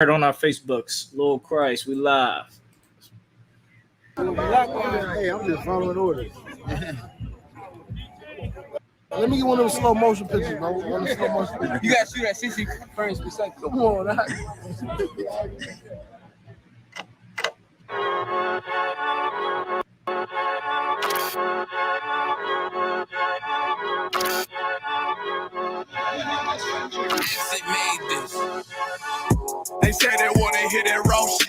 on our Facebooks. Lord Christ, we live. Hey, I'm just following orders. Let me get one of those slow motion pictures, bro. One of the slow motion pictures. You gotta shoot at 60 frames per second. Come on, that. They say they wanna hear that raw shit.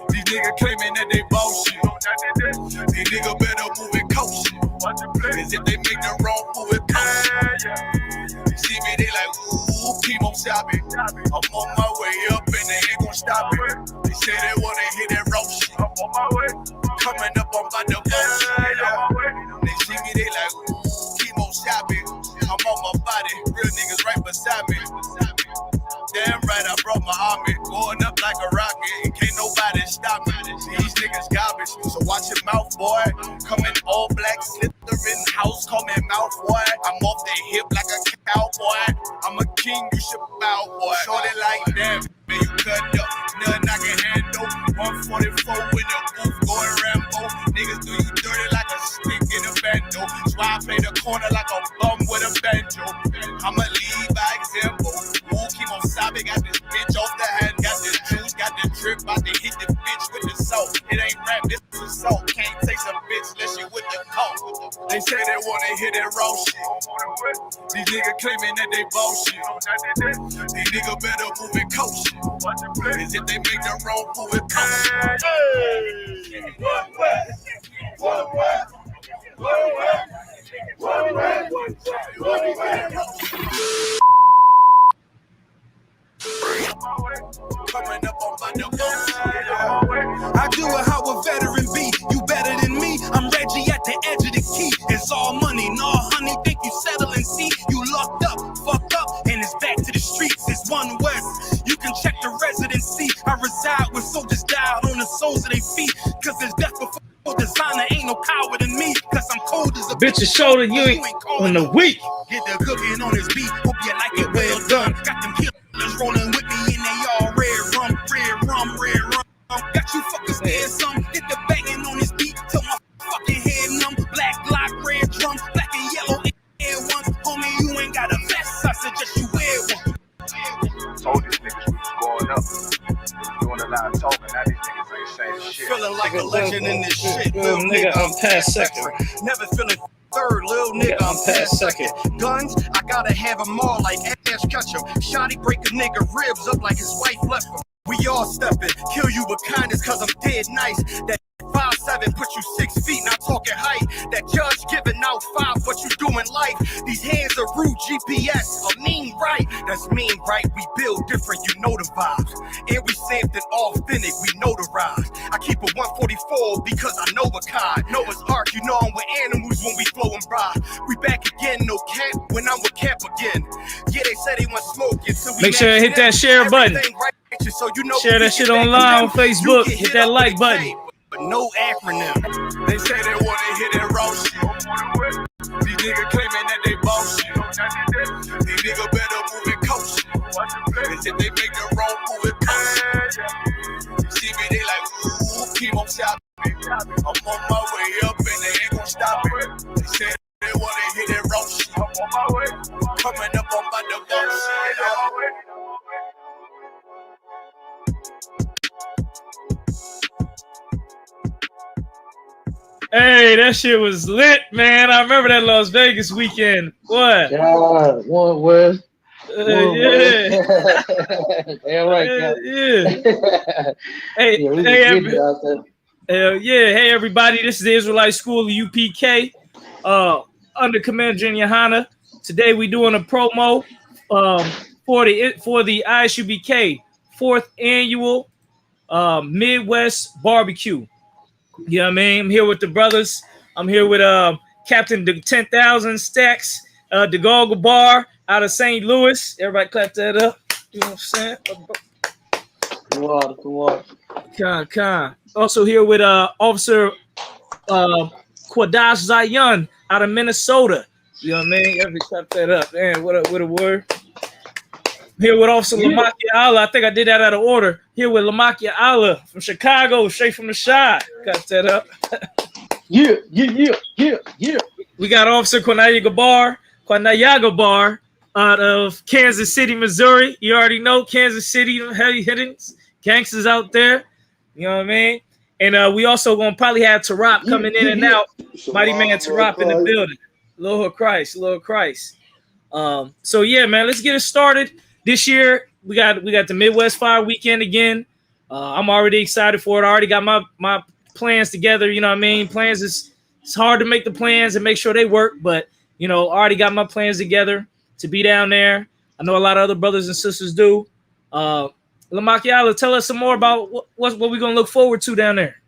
These niggas claiming that they bullshit. These niggas better move it coast shit. Cause if they make the wrong move it coast shit. They see me, they like, ooh, keep on stopping. I'm on my way up and they ain't gon' stop it. They say they wanna hear that raw shit. I'm on my way. Coming up on my bullshit. They see me, they like, ooh, keep on stopping. I'm on my body, real niggas right beside me. Damn right, I brought my army, going up like a rocket. Can't nobody stop me. These niggas garbage, so watch your mouth, boy. Coming all black, slithering house, call me mouth, boy. I'm off the hip like a cowboy. I'm a king, you should bow, boy. Shorty like damn, man, you cut up. Nothing I can handle. 144 in the booth, going Rambo. Niggas do you dirty like a stick in a bando. So I play the corner like a bum with a banjo. I'ma lead by example. Keep on sobbing, got this bitch off the hand, got this juice, got the drip, about to hit the bitch with the salt. It ain't rap, this is salt. Can't taste a bitch unless you with the coke. They say they wanna hear that raw shit. These niggas claiming that they bullshit. These niggas better move it coast shit. Cause if they make the wrong move it coast shit. I do it how a veteran be. You better than me. I'm Reggie at the edge of the key. It's all money, no honey. Think you settle and see. You locked up, fucked up, and it's back to the streets. It's One West. You can check the residency. I reside with soldiers died on the soles of their feet. Cause there's death before designer. Ain't no coward in me. Cause I'm cold as a Bitch's shoulder, you ain't on the week. Get the cooking on his beat. Hope you like it well done. Got them killers rolling with me and they all red rum. Got you fucking scared some. Get the banging on his beat till my fucking head numb. Black block, red drum, black and yellow air one. Homie, you ain't got a vest. I suggest you wear one. Told these niggas we was going up. Doing a lot of talking. Now these niggas ain't saying shit. Feeling like a legend in this shit. Little nigga, I'm past second. Never feeling third, little nigga, I'm past second. Guns, I gotta have them all like Ash Ketchum. Shotty break a nigga ribs up like his wife left him. We all stepping, kill you with kindness cause I'm dead nice. That 5'7" put you 6 feet, not talking height. That judge giving out 5, what you doing life. These hands are rude GPS, a mean right. That's mean right, we build different, you know the vibes. And we stamped it authentic, we notarized. I keep a 144 because I know a kind. Noah's Ark, you know I'm with animals when we flowing by. We back again, no cap, when I'm with Cap again. Yeah, they said they want smoking. So Make sure to hit that share button. So you know share that shit online on Facebook. Hit that like button. But no acronym. They say they wanna hear that raw shit. These niggas claiming that they bullshit. These niggas better move it coast shit. Cause if they make the wrong move it coast shit. See me, they like, ooh, keep on stopping. I'm on my way up and they ain't gon' stop it. They say they wanna hear that raw shit. I'm on my way. Coming up on my bullshit. Hey, that shit was lit, man. I remember that Las Vegas weekend. What? God, One West. Yeah. Damn right, yeah. Hey, hey, everybody. This is the Israelite School of UPK. Under Commander Junior Hanna. Today we doing a promo for the ISUBK 4th annual Midwest barbecue. You know what I mean? I'm here with the brothers. I'm here with Captain 10,000 Stacks, the Goggle Bar out of St. Louis. Everybody clap that up. You know what I'm saying? Come on. Con. Also here with Officer Quadash Zion out of Minnesota. You know what I mean? Everybody clap that up. Man, what a word. Here with Officer Lamakia Allah. I think I did that out of order. Here with Lamakia Allah from Chicago, straight from the Chi. Got that up. Yeah. We got Officer Quanaya Gabar out of Kansas City, Missouri. You already know Kansas City, heavy hittings, gangsters out there. You know what I mean? And we also gonna probably have Tarap coming in and out. Mighty man Tarap in the building. Lord Christ. So yeah, man, let's get it started. This year we got the Midwest Fire Weekend again. I'm already excited for it. I already got my plans together. You know what I mean? Plans it's hard to make the plans and make sure they work, but you know, already got my plans together to be down there. I know a lot of other brothers and sisters do. Lamakiala, tell us some more about what we're gonna look forward to down there.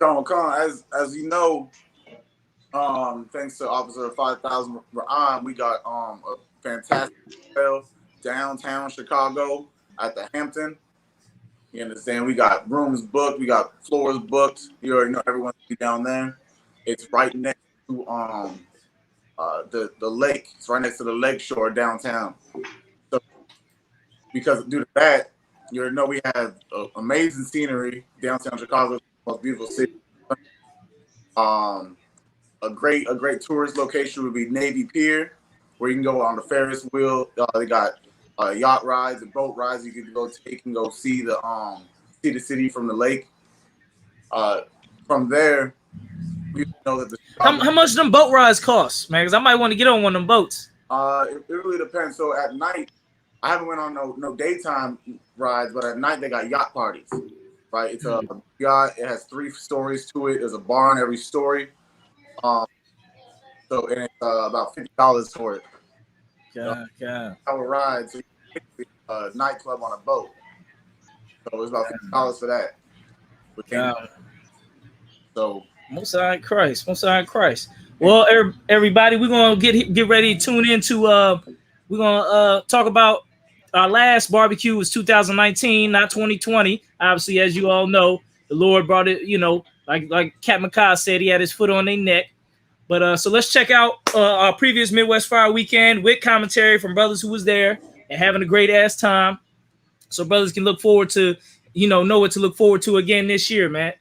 As you know, thanks to Officer 5000 Ra'an, we got a fantastic hotel downtown Chicago at the Hampton. You understand? We got rooms booked, we got floors booked. You already know everyone's be down there. It's right next to the lake. It's right next to the lake shore downtown. So because due to that, you already know we have amazing scenery downtown Chicago, most beautiful city. A great tourist location would be Navy Pier, where you can go on the Ferris wheel. They got yacht rides and boat rides you can go take and go see the city from the lake. From there, we know that how much them boat rides cost, man? Because I might want to get on one of them boats. It really depends. So at night, I haven't went on no daytime rides, but at night they got yacht parties. Right, it's a yacht. It has 3 stories to it. There's a bar on every story. So and it's about $50 for it. Yeah. Our ride, so you can a nightclub on a boat. So it's about $50 for that. So Most High Christ. Well, everybody, we're gonna get ready to tune into. We're gonna talk about our last barbecue was 2019, not 2020. Obviously, as you all know, the Lord brought it. You know, like Cat McCall said, he had his foot on their neck. But so let's check out our previous Midwest Fire Weekend with commentary from brothers who was there and having a great ass time. So brothers can look forward to, know what to look forward to again this year, man.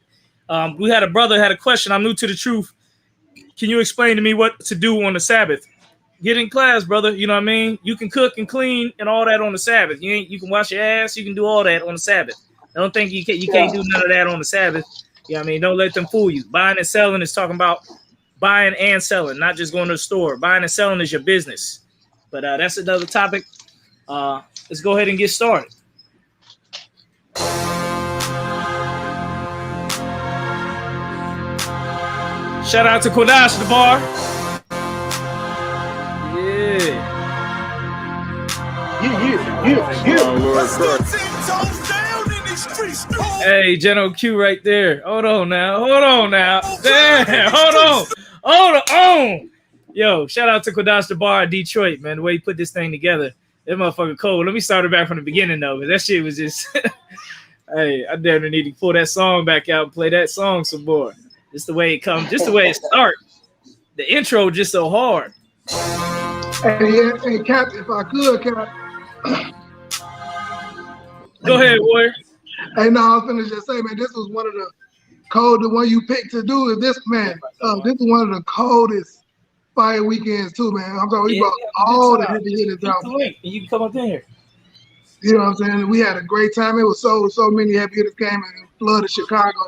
We had a brother had a question. I'm new to the truth. Can you explain to me what to do on the Sabbath? Get in class, brother. You know what I mean? You can cook and clean and all that on the Sabbath. You can wash your ass. You can do all that on the Sabbath. I don't think you can't do none of that on the Sabbath. You know what I mean? Don't let them fool you. Buying and selling is talking about buying and selling, not just going to the store. Buying and selling is your business. But that's another topic. Let's go ahead and get started. Shout out to Kodash the bar. Hey, General Q right there. Hold on now. Damn, hold on. Yo, shout out to Kodash the bar at Detroit, man. The way he put this thing together. That motherfucker cold. Let me start it back from the beginning though, because that shit was just hey, I definitely need to pull that song back out and play that song some more. Just the way it comes, just the way it starts. The intro just so hard. Hey, Cap, if I could, Cap. Go ahead, warrior. Hey, no, I was finna just say, man, this was one of the one you picked to do is this, man. This is one of the coldest fire weekends too, man. I'm talking, we brought all the heavy hitters out. You can come up in here. You know what I'm saying? We had a great time. It was so many heavy hitters came and flooded Chicago.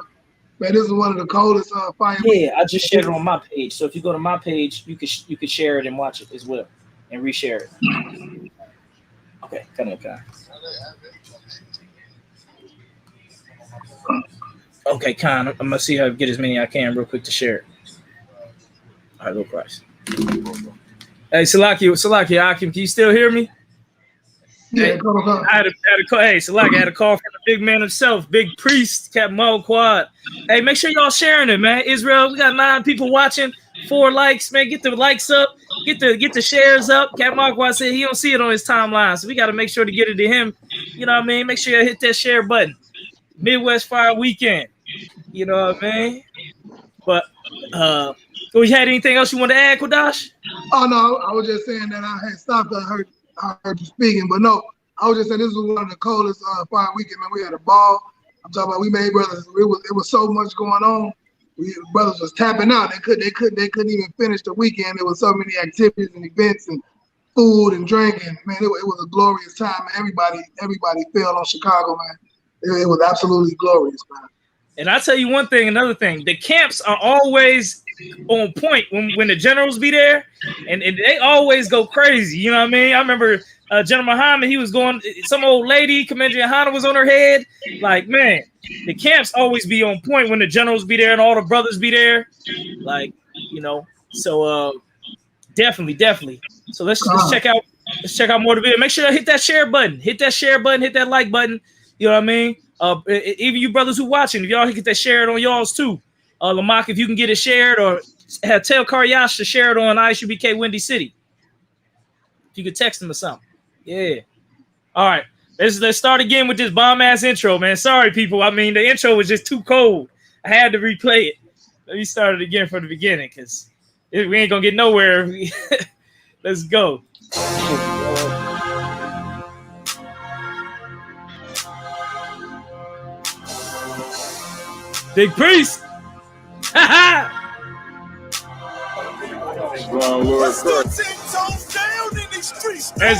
Man, this is one of the coldest fire. Yeah, I just shared it on my page. So if you go to my page, you could share it and watch it as well and reshare it. Okay, come on, Con. Okay, Con, I'm gonna see how to get as many I can real quick to share it. All right, low price. Hey, Salakia, Akim, can you still hear me? Yeah, I had a call. Hey, Salaki, I had a call from the big man himself, Big Priest, Captain Mo Quad. Hey, make sure y'all sharing it, man. Israel, we got 9 people watching, 4 likes, man. Get the likes up, get the shares up. Captain Mo Quad said he don't see it on his timeline, so we got to make sure to get it to him. You know what I mean? Make sure you hit that share button. Midwest Fire Weekend. You know what I mean? But you had anything else you want to add, Kodash? Oh no, I was just saying that I had stopped. I heard you speaking, but no, I was just saying this was one of the coldest fire weekend, man. We had a ball. I'm talking about we made brothers. It was so much going on. Brothers was tapping out. They couldn't even finish the weekend. There was so many activities and events and food and drinking. Man, it was a glorious time. Everybody fell on Chicago, man. It was absolutely glorious, man. And I'll tell you one thing, another thing. The camps are always on point when the generals be there, and they always go crazy. You know what I mean? I remember General Muhammad, he was going, some old lady, Commander Hanna was on her head. Like, man, the camps always be on point when the generals be there and all the brothers be there. Like, you know, so definitely. So let's check out more of the video. Make sure to hit that share button. Hit that like button. You know what I mean? Even you brothers who watching, if y'all hit that share it on y'all's too. Lamak, if you can get it shared, or tell Karyash to share it on ISUBK Windy City. If you could text him or something. Yeah. All right. Let's start again with this bomb ass intro, man. Sorry, people. I mean, the intro was just too cold. I had to replay it. Let me start it again from the beginning, because we ain't gonna get nowhere. Let's go. Big Priest.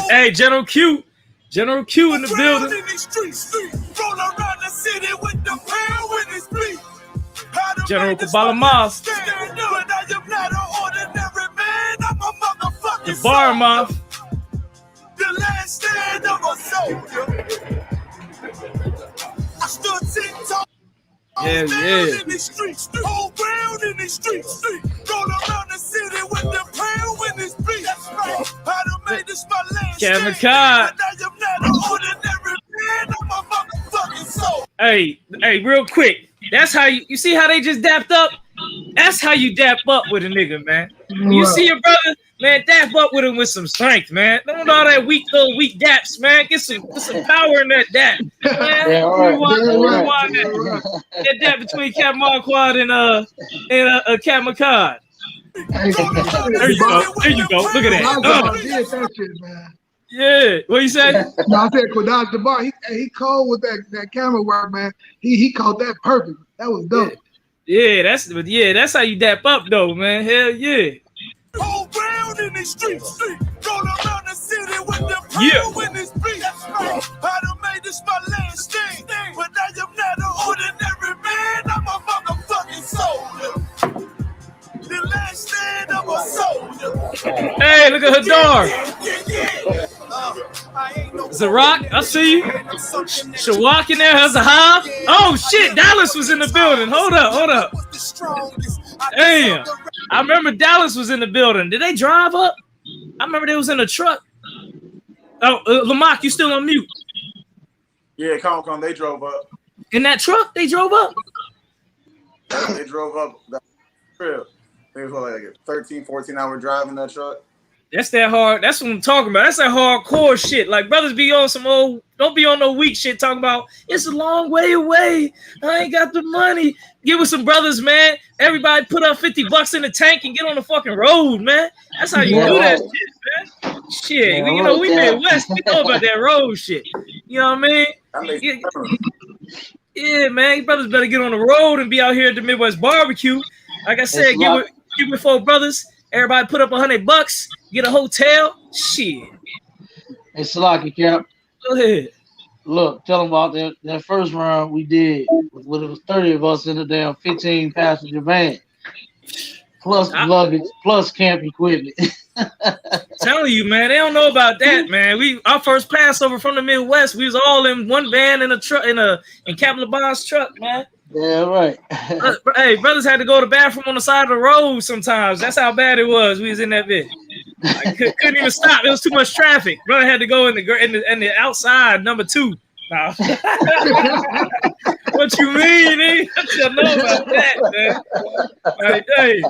Hey, General Q in the building. General Kabbalah Moth. The Bar Moth. The last stand of a soldier. I stood 10 toes. Yeah. In the streets, whole ground in the streets, roll around the city with the pound when it's beat. That's right. I done made this my last stand, but I am not an ordinary man. I'm a motherfucking soul. Hey, real quick. That's how you see how they just dapped up? That's how you dap up with a nigga, man. When you see your brother, man, dap up with him with some strength, man. Don't all that weak daps, man. Get some power in that dap. Man, that dap between Cap Marquardt and Cap McCard. There you go. Look at that. Yeah, what you say? No, I said Quadash Jabbar. He cold with that camera work, man. He caught that perfect. That was dope. Yeah, that's how you dap up though, man. Hell yeah. Whole ground in the streets, roll around the city with the power when it's beat. That's right. I done made this my last thing, but I am not an ordinary man. I'm a motherfucking soldier. The last stand of a soldier. Hey, look at Hadar. Zarak, I see you. Shawak in there, Zahab. Oh shit, Dallas was in the building. Hold up. Damn. I remember Dallas was in the building. Did they drive up? I remember they was in a truck. Oh, Lamak, you still on mute? Yeah, come. They drove up. In that truck, they drove up? They drove up that trip. It was like a 13, 14-hour drive in that truck. That's that hard. That's what I'm talking about. That's that hardcore shit. Like, brothers be on some old, don't be on no weak shit talking about it's a long way away. I ain't got the money. Get with some brothers, man. Everybody put up $50 in the tank and get on the fucking road, man. That's how you do that shit, man. Shit. You know, we Midwest. We know about that road shit. You know what I mean? Yeah, man. You brothers better get on the road and be out here at the Midwest barbecue. Like I said, get with 4 brothers. Everybody put up $100, get a hotel. Shit. Hey, Salaki Cap. Go ahead. Look, tell them about that first round we did. When it was 30 of us in the damn 15 passenger van, plus luggage, plus camp equipment. Telling you, man, they don't know about that, man. Our first Passover from the Midwest, we was all in one van in a truck in Captain LeBon's truck, man. Yeah, right. Hey, brothers had to go to the bathroom on the side of the road sometimes. That's how bad it was. We was in that bit. Couldn't even stop. It was too much traffic. Brother had to go in the outside number 2. Nah. What you mean, nigga? I don't know about that, man. Like, hey,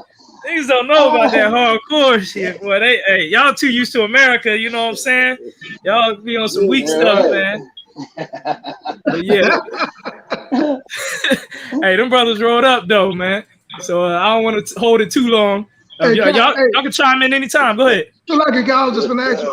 niggas don't know about that hardcore shit, boy. Hey, y'all too used to America. You know what I'm saying? Y'all be on some weak stuff, man. But yeah. Hey, them brothers rolled up though, man. So I don't want to hold it too long. Y'all can chime in anytime. Go ahead. So like a guy was just gonna ask you,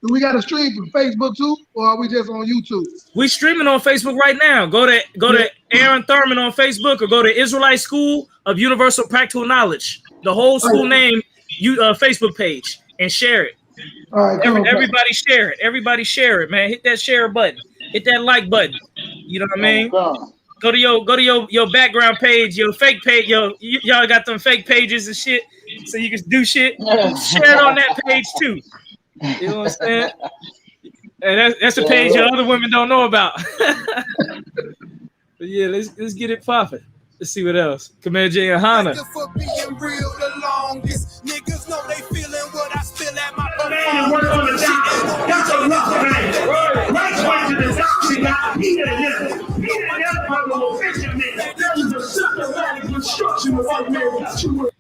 Do we got a stream from Facebook too, or are we just on YouTube? We streaming on Facebook right now. Go to Aaron Thurman on Facebook, or go to Israelite School of Universal Practical Knowledge. The whole school name, Facebook page, and share it. All right, everybody share it. Everybody share it, man. Hit that share button. Hit that like button. You know what I mean? Go to your background page, your fake page. Y'all got them fake pages and shit, so you can do shit. Share it on that page too. You know what I'm saying? And that's a page your other women don't know about. But yeah, let's get it popping. Let's see what else. Command J and Hana. For being real the longest. Niggas know they feeling what I spill at my Man, work on the dock. That's a rough man. Right to the dock. He got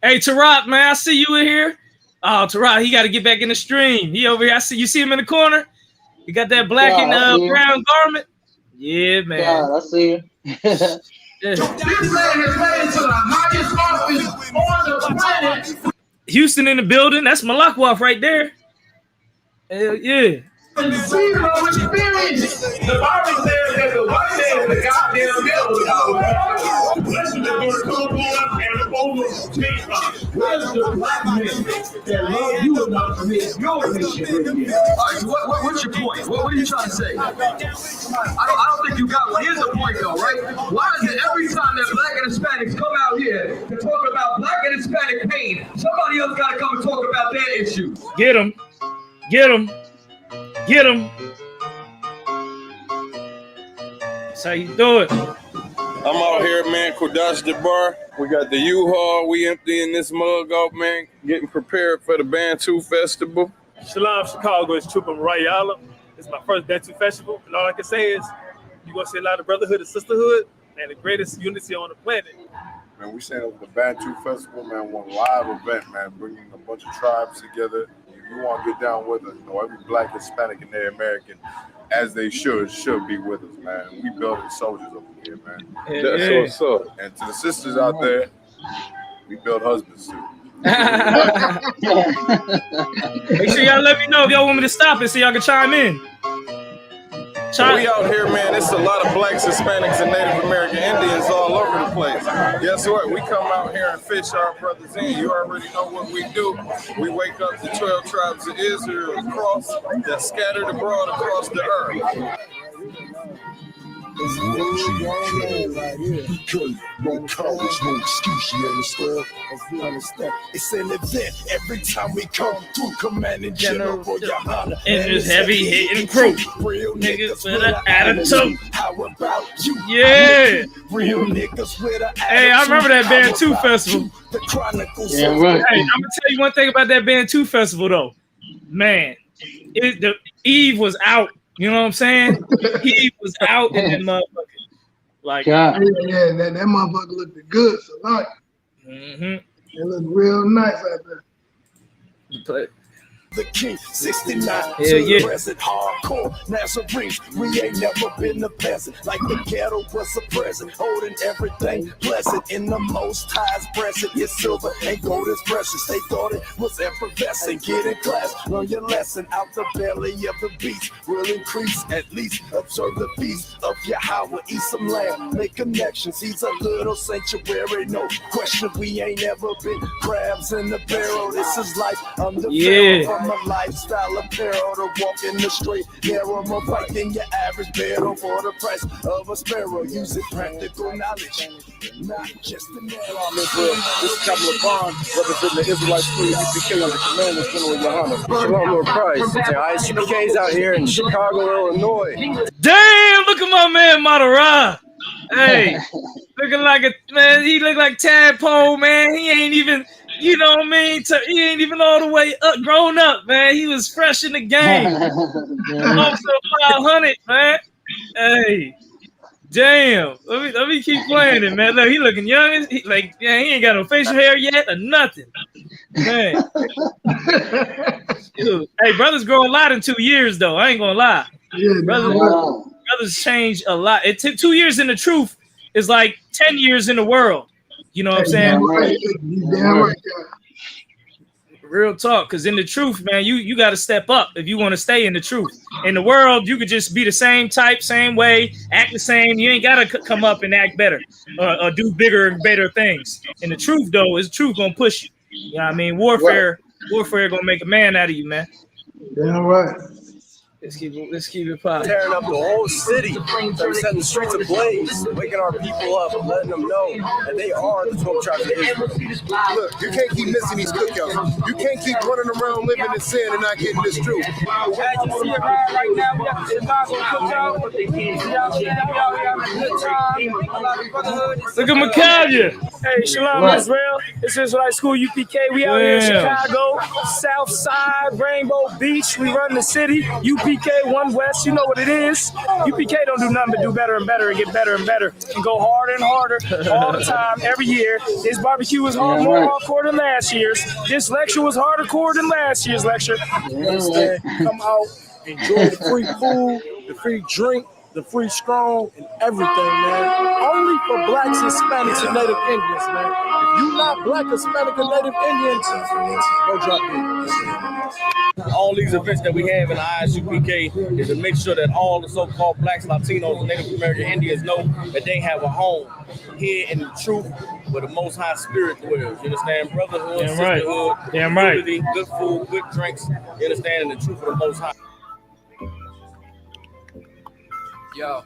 Hey, Tarot, man, I see you in here. Oh, Tarot, he got to get back in the stream. He over here. You see him in the corner. He got that black and brown garment. Yeah, man. God, I see you. This man is headed to the highest office on the planet. Houston in the building. That's Malakwaf right there. Hell yeah. Zero experience. The Bible says that the white man is the goddamn devil. Listen to the come on and over where's the black man that love you enough to make your mission? All right, what's your point? What are you trying to say? I don't think you got one. Here's the point, though, right? Why is it every time that black and Hispanics come out here to talk about black and Hispanic pain, somebody else got to come and talk about their issue? Get him. Get him. Get him. That's how you do it. I'm out here, man. Kodash Jabbar. We got the U-Haul. We emptying this mug out, man. Getting prepared for the Bantu Festival. Shalom, Chicago. It's Trooper Rayala. It's my first Bantu Festival. And all I can say is you're going to see a lot of brotherhood and sisterhood and the greatest unity on the planet. Man, we saying it was the Bantu Festival, man, one live event, man, bringing a bunch of tribes together. If you want to get down with us, you know, every black, Hispanic, and Native American, as they should be with us, man. We building soldiers over here, man. That's what's up. And to the sisters out there, we build husbands too. Make sure y'all let me know if y'all want me to stop it so y'all can chime in. We out here, man. It's a lot of blacks, Hispanics, and Native American Indians all over the place. Guess what? We come out here and fish our brothers in. You already know what we do. We wake up the 12 tribes of Israel across that scattered abroad across the earth. No courage, no excuse, you understand? It's an event every time we come through. Commanding General Yohana and this heavy hitting crew. Real niggas with an attitude. How about you? Yeah. Real niggas with an attitude. Hey, I remember that Bantu Festival. The Chronicles. Yeah, right. Hey, I'm gonna tell you one thing about that Bantu Festival though. Man, the Eve was out. You know what I'm saying? He was out in that motherfucker. Like, yeah, that motherfucker looked good. So like, it looked real nice out there. The King 69 yeah. present hardcore Nazarenes. We ain't never been the peasant. Like the ghetto was a present, holding everything pleasant in the most high's present. It's silver and gold is precious. They thought it was effervescent. Get in class, learn your lesson. Out the belly of the beast will increase. At least observe the feast of Yahweh. Eat some lamb, make connections. He's a little sanctuary, no question. We ain't never been crabs in the barrel. This is life. I'm the pharaoh. From a lifestyle apparel to walk in the straight narrow, more white than your average barrel for the price of a sparrow. Using practical knowledge, not just the narrow. This is Captain LeBron, representing the Israelite School UPK under command of General Yohana. Shalom, Lord Christ. ISUPK's out here in Chicago, Illinois. Damn, look at my man Madara. Hey, looking like a man, he look like Tadpole, man. He ain't even, you know what I mean? He ain't even all the way up, grown up, man. He was fresh in the game. Also 500, man. Hey, damn. Let me keep playing it, man. Look, he looking young. He ain't got no facial hair yet or nothing. Man. Hey, brothers grow a lot in 2 years, though. I ain't gonna lie. Yeah, Brothers change a lot. It took 2 years in the truth is like 10 years in the world. You know what I'm saying? Damn right. Real talk, because in the truth, man, you got to step up if you want to stay in the truth. In the world, you could just be the same type, same way, act the same. You ain't got to come up and act better or do bigger and better things. In the truth, though, is truth gonna push you. You know what I mean? Warfare gonna make a man out of you, man. Damn right. Let's keep it popping. Tearing up the whole city, setting the streets ablaze, waking our people up, letting them know that they are the 12 tribes of Israel. Look, you can't keep missing these cookouts. You can't keep running around living in sin and not getting this truth. As you see it right now, we got the Chicago cookout. We out here having a good time. A lot of brotherhood. Look at Macavia. Hey, Shalom, Israel. This is Israelite School UPK. We out here in Chicago, South Side, Rainbow Beach. We run the city. UPK 1 West. You know what it is. UPK don't do nothing but do better and better and get better and better and go harder and harder all the time, every year. This barbecue was more hardcore than last year's. This lecture was hardcore than last year's lecture. You understand? Come out, enjoy the free food, the free drink, the free strong, and everything, man. Only for blacks, Hispanics, and Native Indians, man. If you not black, Hispanic, or Native Indians, go drop it. All these events that we have in the ISUPK is to make sure that all the so-called blacks, Latinos, and Native American Indians know that they have a home here in the truth where the Most High Spirit dwells. You understand? Brotherhood, sisterhood, unity, good food, good drinks. You understand? And the truth of the Most High. Yo.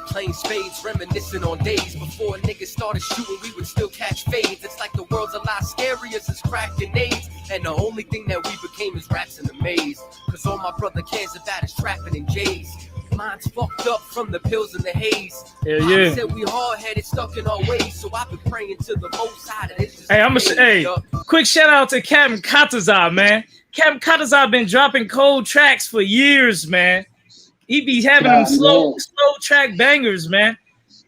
Playing spades, reminiscing on days before niggas started shooting, we would still catch fades. It's like the world's a lot scarier since crack grenades, and the only thing that we became is rats in the maze. Cause all my brother cares about is trapping in J's. Mine's fucked up from the pills and the haze. I said we hard-headed, stuck in our ways, so I've been praying to the Most High. Hey, quick shout out to Captain Katazar, man. Captain Katazar been dropping cold tracks for years, man. He be having them slow track bangers, man.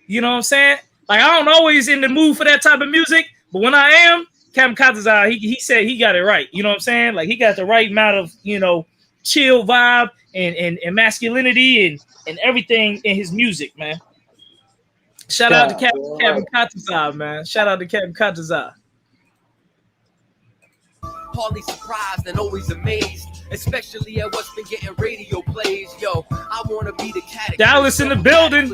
You know what I'm saying? Like, I don't always in the mood for that type of music, but when I am, Captain Katazar, he said he got it right. You know what I'm saying? Like, he got the right amount of, chill vibe and masculinity and everything in his music, man. Shout out to Captain Katazar, man. Shout out to Captain Katazar. Hardly surprised and always amazed, especially at what's been getting radio plays. Yo, I want to be the cat. Dallas in the building.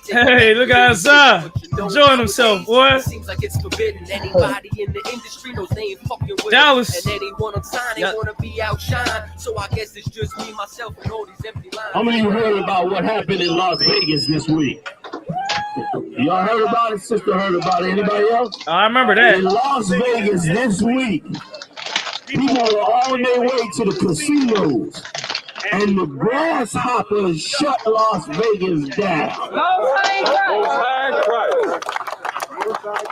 Hey, look at Azar enjoying himself, boy. Seems like it's forbidden. Anybody in the industry knows they ain't fucking with Dallas. And anyone I'm signing want to be outshined. So I guess it's just me, myself, and all these empty lines. How many of you heard about what happened in Las Vegas this week? Y'all heard about it? Sister heard about it. Anybody else? I remember that. In Las Vegas this week, people were on their way to the casinos, and the grasshoppers shut Las Vegas down.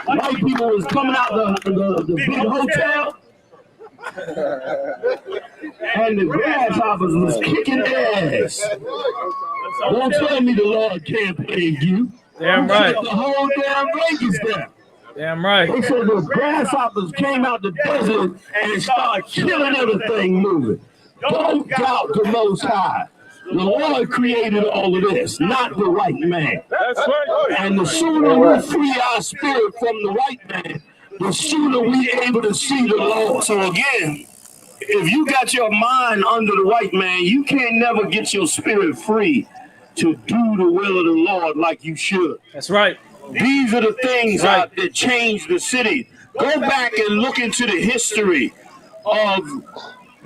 White people was coming out the big hotel, and the grasshoppers was kicking ass. Don't tell me the Lord can't plague you. Damn right. The whole damn Vegas down. Damn right. They said the grasshoppers came out the desert and started killing everything moving. Don't doubt the Most High. The Lord created all of this, not the white man. That's right. And the sooner we free our spirit from the white man, the sooner we able to see the Lord. So again, if you got your mind under the white man, you can't never get your spirit free to do the will of the Lord like you should. That's right. These are the things that changed the city. Go back and look into the history of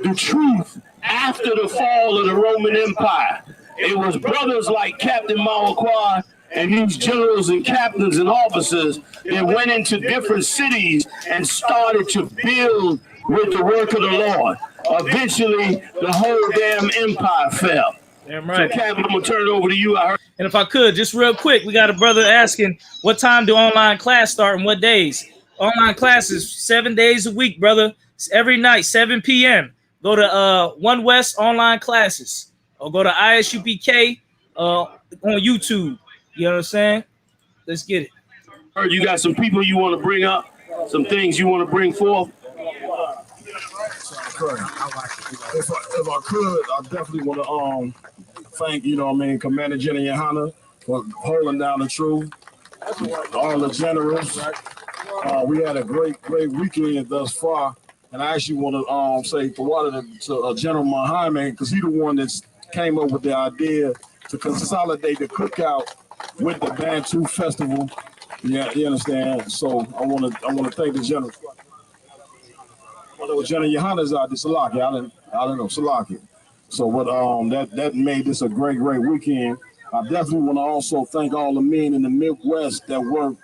the truth after the fall of the Roman Empire. It was brothers like Captain Mawakwa and these generals and captains and officers that went into different cities and started to build with the work of the Lord. Eventually, the whole damn empire fell. Damn right. So, Captain, I'm going to turn it over to you. And if I could, just real quick, we got a brother asking, what time do online class start and what days? Online classes, 7 days a week, brother. It's every night, 7 p.m. Go to 1 West online classes or go to ISUPK on YouTube. You know what I'm saying? Let's get it. You got some people you want to bring up, some things you want to bring forth? If I could, I definitely want to thank, Commander Jenny Yohana for holding down the truth. All the generals, We had a great weekend thus far. And I actually want to say to General Muhammad, because he's the one that came up with the idea to consolidate the cookout with the Bantu Festival. Yeah, you understand? So I want to thank the General. Well, General Yohana's out there, Salaki. I don't know, Salaki. So what that made this a great weekend. I definitely want to also thank all the men in the Midwest that worked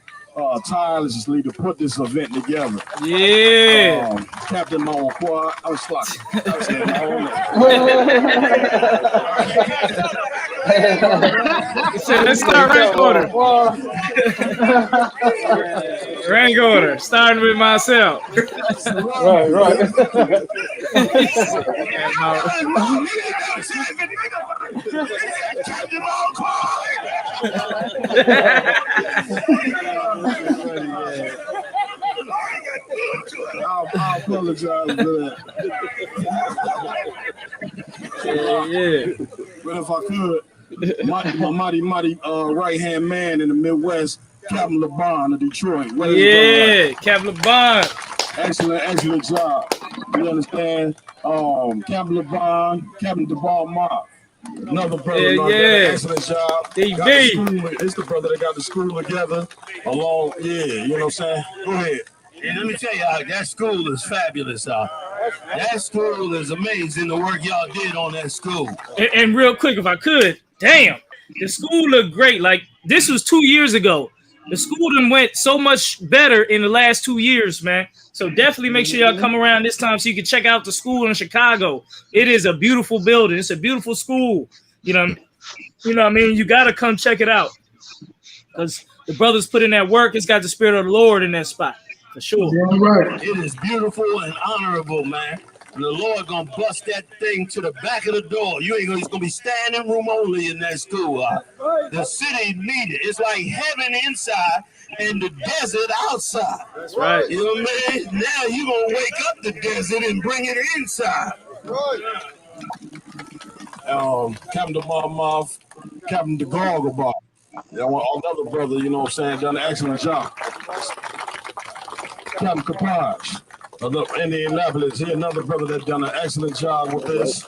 tirelessly to put this event together. Yeah. Captain Mawankwa, I was Salaki. He said, let's start rank order. Rank order, starting with myself. Right. I apologize for that. Yeah. But if I could, my mighty right-hand man in the Midwest, Captain LeBron of Detroit. Yeah, Captain LeBron. Excellent job. You understand? Captain LeBron, Captain DeBall Mob. Another brother, excellent job. It's the brother that got the school together along. Yeah, you know what I'm saying? Go ahead. And let me tell y'all, that school is fabulous. That school is amazing, the work y'all did on that school. And real quick, if I could, damn, the school looked great. Like, this was 2 years ago. The school done went so much better in the last 2 years, man. So definitely make sure y'all come around this time so you can check out the school in Chicago. It is a beautiful building. It's a beautiful school. You know what I mean? You got to come check it out. Because the brothers put in that work. It's got the spirit of the Lord in that spot. For sure. Yeah, right. It is beautiful and honorable, man. And the Lord gonna bust that thing to the back of the door. It's gonna be standing room only in that school. The city need it. It's like heaven inside and the desert outside. That's right. You know what I mean? Now you gonna wake up the desert and bring it inside. Captain DeBall, Captain DeGargle, another brother, you know what I'm saying, done an excellent job. Captain Kapaj, Indianapolis, here another brother that done an excellent job with this.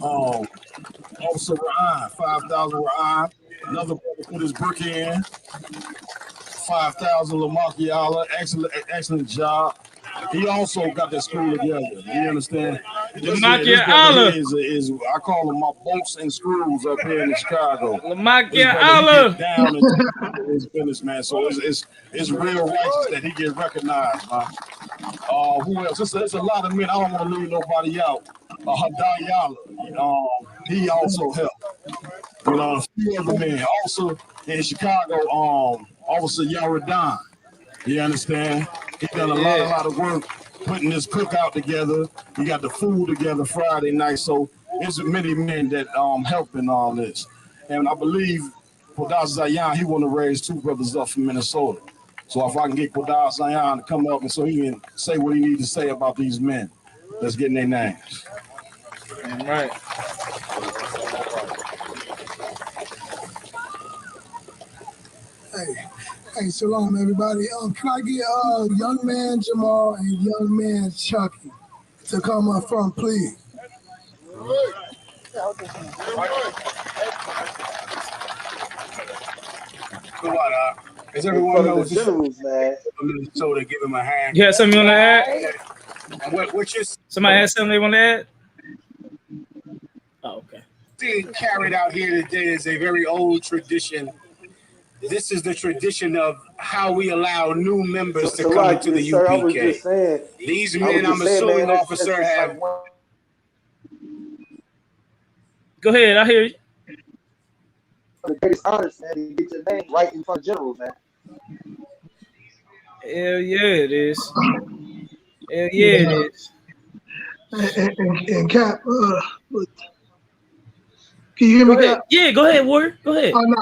Officer Ryan, 5,000 Ryan, another brother put his brick in. 5,000 Lamarkiala, excellent job. He also got that school together. You understand? Lamarkiala is I call them my bolts and screws up here in Chicago. Lamarkiala down into his business, man. So it's real righteous that he get recognized, man. Who else? There's a lot of men. I don't want to leave nobody out. Hadayala, he also helped. You know, a few other men. Also in Chicago, Officer Yaradan. You understand? He done a lot of work putting this cookout together. He got the food together Friday night. So there's many men that help in all this. And I believe Kodah Zayan, he want to raise two brothers up from Minnesota. So if I can get Kodah Zayan to come up and so he can say what he needs to say about these men that's getting their names. All right. Hey, shalom, everybody. Can I get young man Jamal and young man Chucky to come up front, please? As everyone knows, Minnesota, give him a hand. You have something you want to add? Somebody has something they want to add? Oh, okay. Being carried out here today is a very old tradition. This is the tradition of how we allow new members to come into the UPK. These men, I'm assuming, officer, have. Go ahead, I hear you. The greatest honors, man, you get your name right in front of generals, man. Hell yeah, it is. Hell yeah, it is. And Cap, can you hear me? Cap? Yeah, go ahead, Warrior. Go ahead. Oh, no,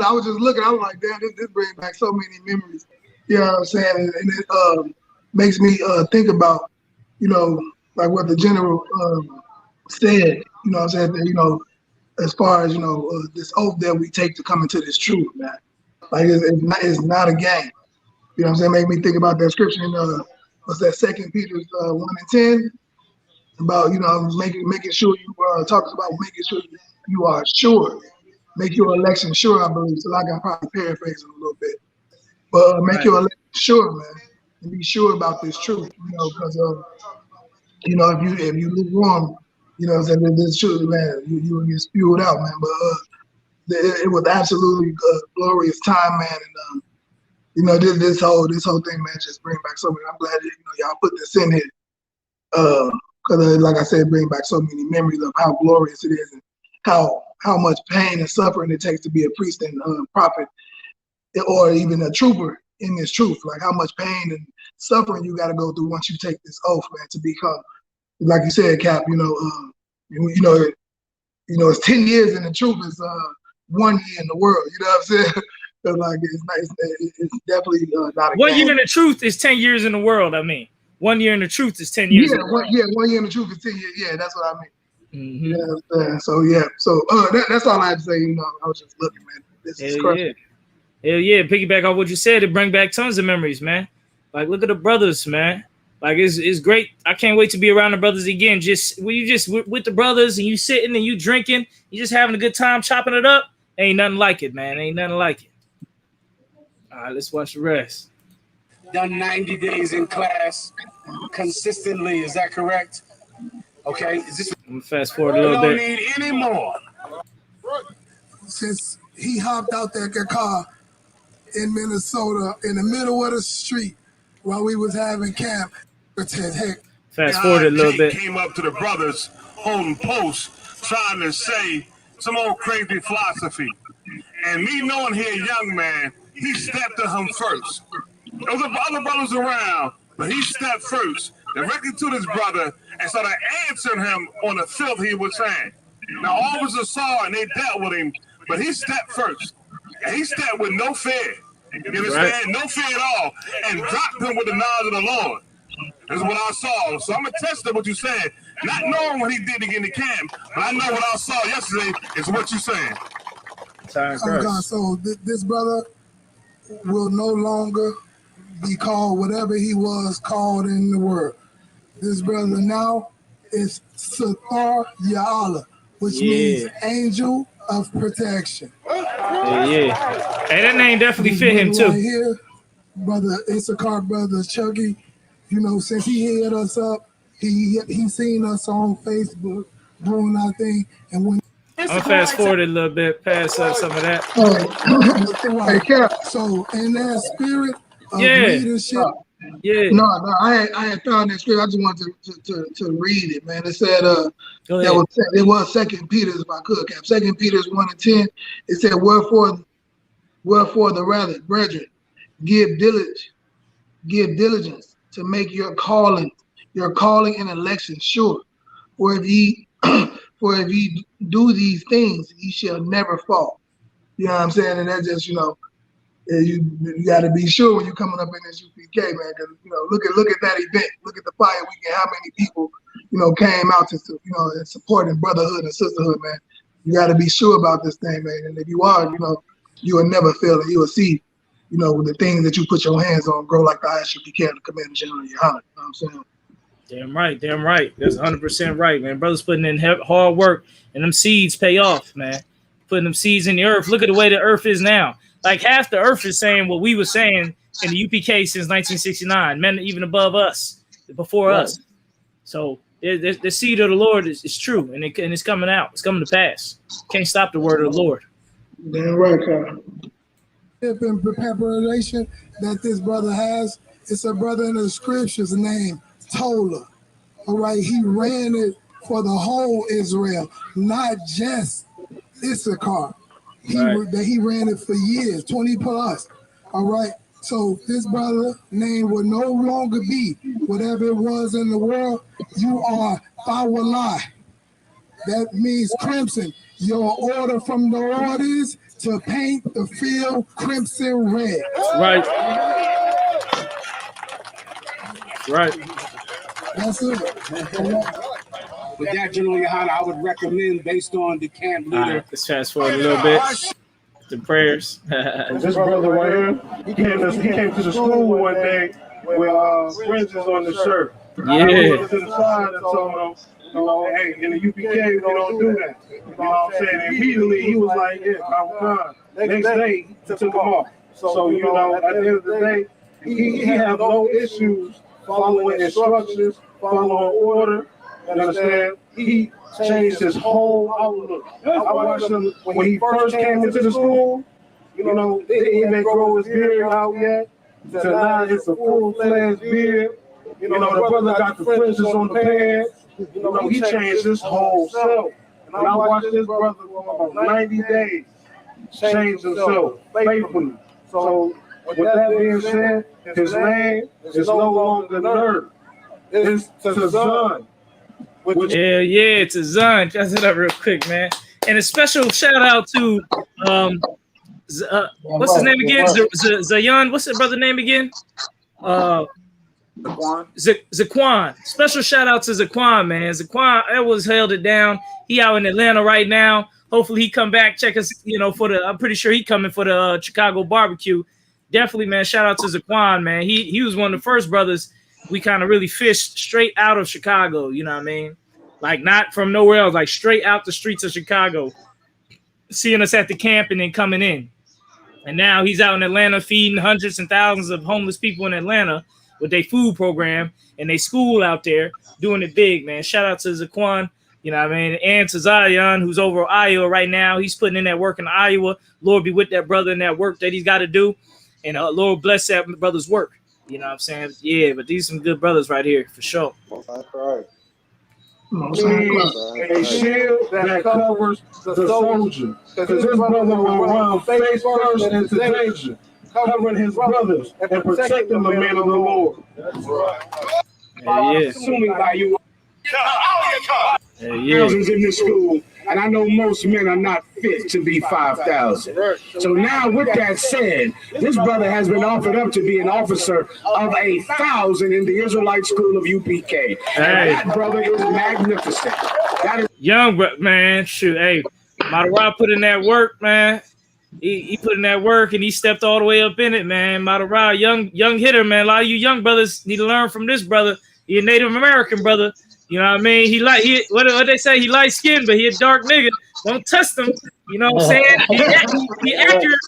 I was just looking. I was like, damn, this brings back so many memories. You know what I'm saying? And it makes me think about, like what the general said. You know what I'm saying? That, as far as this oath that we take to come into this truth, man. Like it's not a game. You know what I'm saying? Make me think about that scripture in what's that, 2 Peter 1:10, about, you know, making sure you talks about making sure you are sure. Make your election sure, I believe. So I can probably paraphrase it a little bit. But make your election sure, man. And be sure about this truth, you know, because you know, if you lukewarm, you know what I'm saying, this truth, man, you will get spewed out, man. But it was absolutely glorious time, man. And you know, this whole thing, man, just bring back so many. I'm glad that, you know, y'all put this in here, because like I said, bring back so many memories of how glorious it is, and how much pain and suffering it takes to be a priest and prophet, or even a trooper in this truth. Like how much pain and suffering you got to go through once you take this oath, man, to become, like you said, Cap. You know, it's 10 years in the truth is 1 year in the world. You know what I'm saying? Like it's definitely not a 1 game. year in the truth is 10 years in the world. I mean, 1 year in the truth is 10 years. Yeah, 1 year in the truth is 10 years. Yeah, that's what I mean. Mm-hmm. You know what I'm saying? So yeah, that's all I have to say. You know, I was just looking, man. This is crazy. Hell yeah, piggyback on what you said, it bring back tons of memories, man. Like, look at the brothers, man. Like, it's great. I can't wait to be around the brothers again. Just when you just with the brothers and you sitting and you drinking, you just having a good time chopping it up. Ain't nothing like it, man. Ain't nothing like it. All right, let's watch the rest. Done 90 days in class consistently. Is that correct? Okay. Is this? I'm gonna fast forward a little bit. Don't need any more. Since he hopped out that car in Minnesota in the middle of the street while we was having camp, fast forward a little bit. Came up to the brothers holding posts, trying to say some old crazy philosophy. And me knowing he a young man, he stepped to him first. There was other brothers around, but he stepped first, directly to this brother, and started answering him on the filth he was saying. Now, officers saw and they dealt with him, but he stepped first. And he stepped with no fear. You understand? No fear at all. And dropped him with the knowledge of the Lord. That's what I saw. So I'm going to test what you said. Not knowing what he did to get in the camp, but I know what I saw yesterday is what you're saying. So this brother will no longer be called whatever he was called in the world. This brother now is Sathar Ya'ala, which means angel of protection. Yeah. Hey, that name definitely fit him too. Right here, brother Isupk, brother Chucky, you know, since he hit us up, he seen us on Facebook doing our thing, and when I'm gonna fast forward a little bit past some of that. So in that spirit of leadership, No, I had found that scripture. I just wanted to read it, man. It said it was 2 Peter, if I could, Cap. 2 Peter 1:10. It said, wherefore the rather, brethren, give diligence to make your calling and election sure. For if ye do these things, ye shall never fall. You know what I'm saying? And that's just, you know, you got to be sure when you're coming up in this UPK, man. Because, you know, look at that event. Look at the fire weekend. How many people, you know, came out to, you know, and supporting brotherhood and sisterhood, man. You got to be sure about this thing, man. And if you are, you know, you will never fail, and you will see, you know, the things that you put your hands on grow like the ISUPK and the Commander General of your Honor. You know what I'm saying? Damn right. That's 100% right, man. Brothers putting in hard work, and them seeds pay off, man. Putting them seeds in the earth. Look at the way the earth is now. Like half the earth is saying what we were saying in the UPK since 1969. Men even above us, before us. So the seed of the Lord is true, and it's coming out. It's coming to pass. Can't stop the word of the Lord. Damn right, Carl. In preparation that this brother has, it's a brother in the scriptures named Tola. All right, he ran it for the whole Israel, not just Issachar. He ran it for years, 20 plus. All right. So this brother name will no longer be whatever it was in the world. You are Fawalai. That means crimson. Your order from the Lord is to paint the field crimson red. Right. That's it. With that, General Yohana, I would recommend, based on the camp leader. Let's fast forward a little bit. The prayers. This brother right here, he came to the school one day with fringes on the shirt. Yeah. I went to the side and told him, hey, in the UPK, we don't do that. You know what I'm saying? Immediately, he was like, yeah, I'm fine. Next day, he took him off. So, at the end of the day, he have no issues following instructions, following order. You understand? He changed his whole outlook. I watched him when he first came into the school. He didn't grow his beard out yet. So now it's a full-fledged beard. The brother got the fringes on the pants. He changed his whole self. And I watched this brother for about 90 days change himself faithfully. So with that being said, his name is no longer Nerd. It's Tazan. Yeah, to Zun. Just it up real quick, man. And a special shout out to what's his name again? Zayan. What's his brother name again? Zaquan. Special shout out to Zaquan, man. Zaquan was held it down. He out in Atlanta right now. Hopefully he come back, check us, for I'm pretty sure he coming for the Chicago barbecue. Definitely, man. Shout out to Zaquan, man. He was one of the first brothers we kind of really fished straight out of Chicago, you know what I mean? Like not from nowhere else, like straight out the streets of Chicago, seeing us at the camp and then coming in. And now he's out in Atlanta feeding hundreds and thousands of homeless people in Atlanta with their food program and they school out there doing it big, man. Shout out to Zaquan, you know what I mean? And to Zion, who's over Iowa right now. He's putting in that work in Iowa. Lord be with that brother in that work that he's got to do. And Lord bless that brother's work. You know what I'm saying? Yeah, but these are some good brothers right here for sure. Right. A shield that covers the soldier. Because his brother will run face first into danger, covering his brothers and protecting the man of the Lord. That's right. Assuming by you. Thousands in this school, and I know most men are not fit to be 5,000. So now, with that said, this brother has been offered up to be an officer of 1,000 in the Israelite school of UPK. And that brother is magnificent. That is young, man. Shoot, hey, Madara put in that work, man. He put in that work and he stepped all the way up in it, man. Madara, young hitter, man. A lot of you young brothers need to learn from this brother. He a Native American brother. You know what I mean? What they say? He light skinned, but he a dark nigga. Don't test him. You know what I'm saying? He accurate.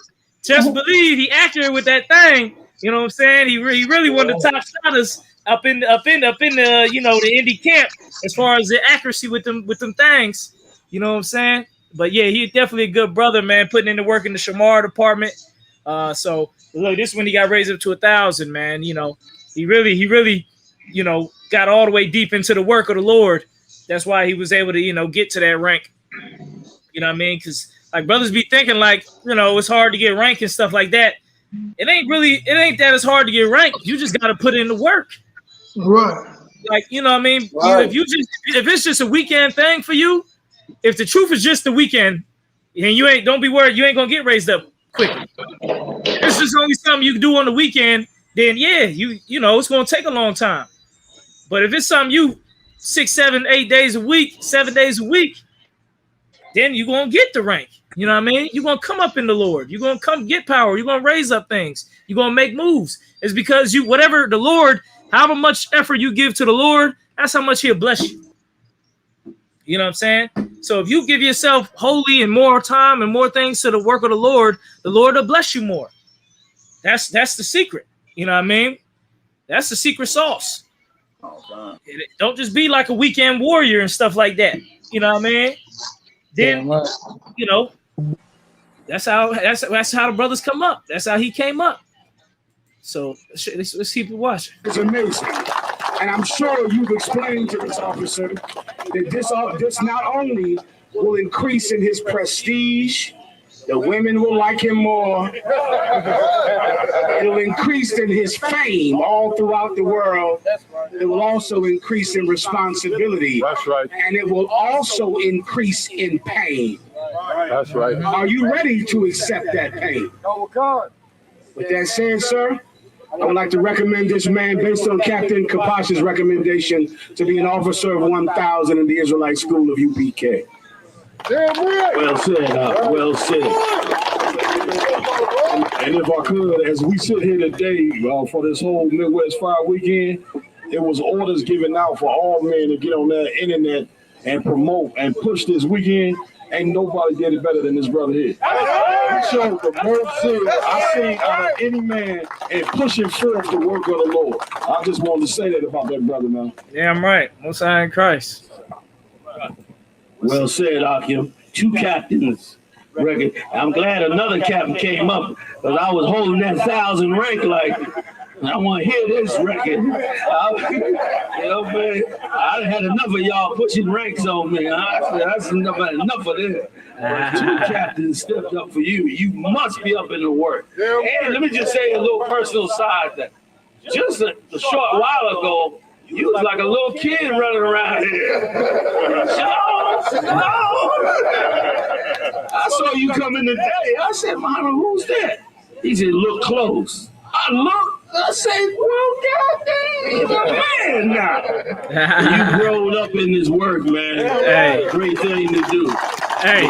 Just believe he accurate with that thing. You know what I'm saying? He really one of the top shotters up in the the Indy camp as far as the accuracy with them things. You know what I'm saying? But yeah, he's definitely a good brother, man. Putting in the work in the Shamar department. So look, this one he got raised up to 1,000, man. He really got all the way deep into the work of the Lord. That's why he was able to, get to that rank. You know what I mean? Because like brothers be thinking like, it's hard to get rank and stuff like that. It ain't that it's hard to get rank. You just got to put in the work. Right. Like, you know what I mean? Right. If it's just a weekend thing for you, if the truth is just the weekend and don't be worried, you ain't going to get raised up quickly. It's just only something you can do on the weekend, then yeah, it's going to take a long time. But if it's something you 6, 7, 8 days a week, 7 days a week, then you're going to get the rank. You know what I mean? You're going to come up in the Lord. You're going to come get power. You're going to raise up things. You're going to make moves. It's because whatever the Lord, however much effort you give to the Lord, that's how much he'll bless you. You know what I'm saying? So if you give yourself wholly and more time and more things to the work of the Lord will bless you more. That's the secret. You know what I mean? That's the secret sauce. Don't just be like a weekend warrior and stuff like that. You know what I mean? Then that's how the brothers come up. That's how he came up. So let's keep it watching. It's amazing. And I'm sure you've explained to this officer that this not only will increase in his prestige, the women will like him more. It'll increase in his fame all throughout the world. It will also increase in responsibility. That's right. And it will also increase in pain. That's right. Are you ready to accept that pain? With that said, sir, I would like to recommend this man, based on Captain Kapash's recommendation, to be an officer of 1,000 in the Israelite school of UPK. Well said, well said. And if I could, as we sit here today for this whole Midwest Fire Weekend, it was orders given out for all men to get on that internet and promote and push this weekend. Ain't nobody did it better than this brother here. He showed the most zeal I've seen out of any man in pushing forth the work of the Lord. I just wanted to say that about that brother, man. Yeah, I'm right. Most High in Christ. Well said, Akim. 2 captains. Record. I'm glad another captain came up because I was holding that 1,000 rank like I want to hear this record. Man, I had enough of y'all pushing ranks on me. That's enough of this. 2 captains stepped up for you. You must be up in the work. And let me just say a little personal side that just a short while ago, you was like a little kid running around here. I saw you coming today. I said, Mama, who's that? He said, look close. I looked. I said, well, goddamn, he's a man now. You growed up in this work, man. Hey. Great thing to do. Hey,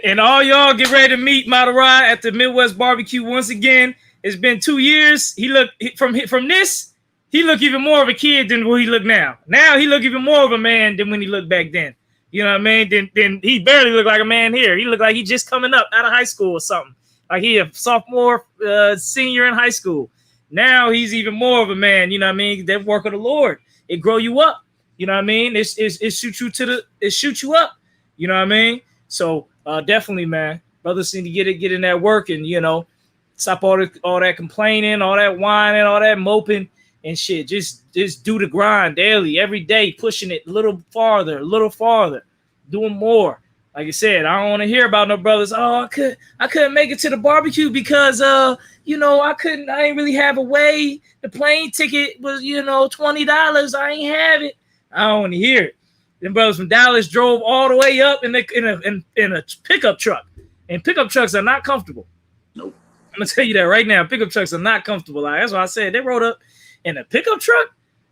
and all y'all get ready to meet Matarai at the Midwest Barbecue once again. It's been 2 years. He looked from this. He look even more of a kid than what he look now. Now he look even more of a man than when he looked back then. You know what I mean? Then he barely looked like a man here. He looked like he just coming up out of high school or something. Like he a sophomore, senior in high school. Now he's even more of a man. You know what I mean? That work of the Lord. It grow you up. You know what I mean? It shoots you up. You know what I mean? So definitely, man. Brothers need to get in that work and stop all that complaining, all that whining, all that moping. And shit, just do the grind daily, every day, pushing it a little farther, doing more. Like I said, I don't want to hear about no brothers. Oh, I couldn't make it to the barbecue because I ain't really have a way. The plane ticket was $20. I ain't have it. I don't want to hear it. Them brothers from Dallas drove all the way up in a pickup truck, and pickup trucks are not comfortable. Nope. I'm gonna tell you that right now. Pickup trucks are not comfortable. Like, that's why I said they rode up in a pickup truck.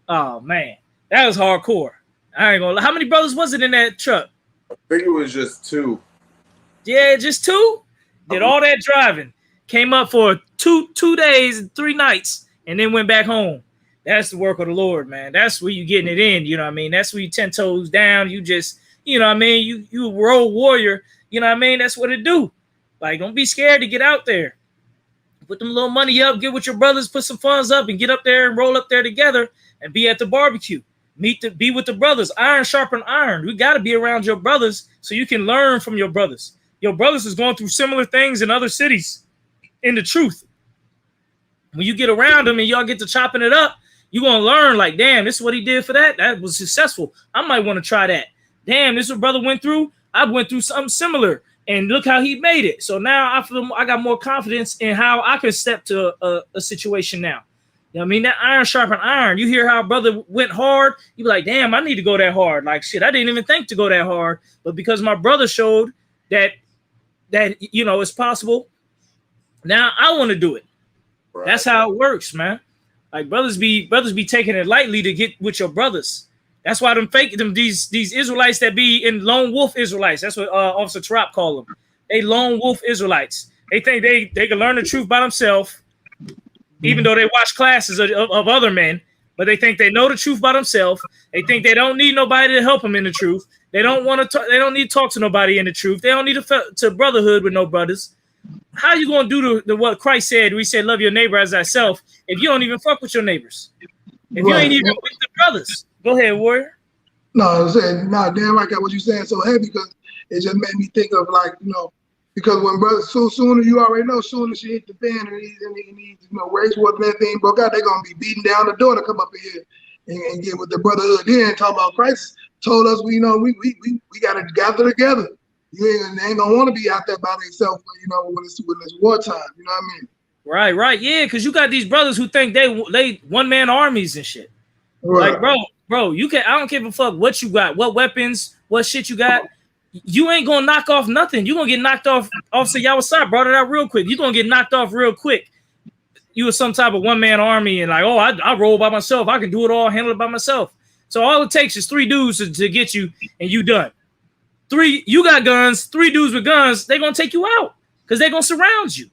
Oh man, that was hardcore. I ain't gonna lie. How many brothers was it in that truck? I think it was just 2. Yeah, just 2. Did all that driving. Came up for 2 days and 3 nights, and then went back home. That's the work of the Lord, man. That's where you getting it in. You know what I mean? That's where you 10 toes down. You just, you know what I mean? You a road warrior. You know what I mean? That's what it do. Like, don't be scared to get out there. Put them little money up, get with your brothers, put some funds up, and get up there and roll up there together and be at the barbecue. Be with the brothers. Iron sharpen iron. We got to be around your brothers so you can learn from your brothers. Your brothers is going through similar things in other cities in the truth. When you get around them and y'all get to chopping it up, you're going to learn like, damn, this is what he did for that. That was successful. I might want to try that. Damn, this is what brother went through. I went through something similar. And look how he made it. So now I feel I got more confidence in how I can step to a situation now. You know what I mean? That iron sharpen iron. You hear how brother went hard. You be like, damn, I need to go that hard. Like, shit, I didn't even think to go that hard. But because my brother showed that it's possible, now I want to do it. Right. That's how it works, man. Like brothers be taking it lightly to get with your brothers. That's why these Israelites that be in lone wolf Israelites. That's what Officer Trop call them. They lone wolf Israelites. They think they can learn the truth by themselves, even though they watch classes of other men. But they think they know the truth by themselves. They think they don't need nobody to help them in the truth. They don't want to. They don't need to talk to nobody in the truth. They don't need to brotherhood with no brothers. How you gonna do the what Christ said? We said, love your neighbor as thyself. If you don't even fuck with your neighbors, if you ain't even with the brothers. Go ahead, Warrior. No, I'm saying, damn, I got what you're saying so heavy because it just made me think of because when brothers, sooner you already know, sooner she hit the fan and he race war and that thing broke out, they're gonna be beating down the door to come up in here and get with the brotherhood. Then talk about Christ told us we gotta gather together. You ain't gonna want to be out there by themselves, when it's wartime. You know what I mean? Right, yeah, because you got these brothers who think they one-man armies and shit. Right. Like, bro, I don't give a fuck what you got, what weapons, what shit you got. You ain't gonna knock off nothing. You're gonna get knocked off. Officer Yawasai brought it out real quick. You're gonna get knocked off real quick. You were some type of one-man army and like, oh, I roll by myself. I can do it all, handle it by myself. So all it takes is 3 dudes to get you and you done. 3, you got guns, 3 dudes with guns, they're gonna take you out. because they're gonna surround you.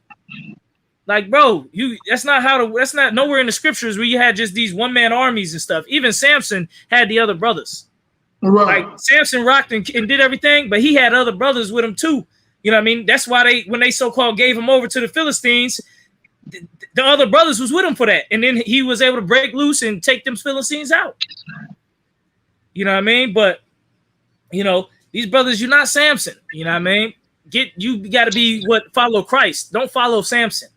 Like, bro, that's not nowhere in the scriptures where you had just these one-man armies and stuff. Even Samson had the other brothers. Right. Like Samson rocked and did everything, but he had other brothers with him too. You know what I mean? That's why when they so-called gave him over to the Philistines, the other brothers was with him for that. And then he was able to break loose and take them Philistines out. You know what I mean? But, you know, these brothers, you're not Samson. You know what I mean? You got to be follow Christ. Don't follow Samson.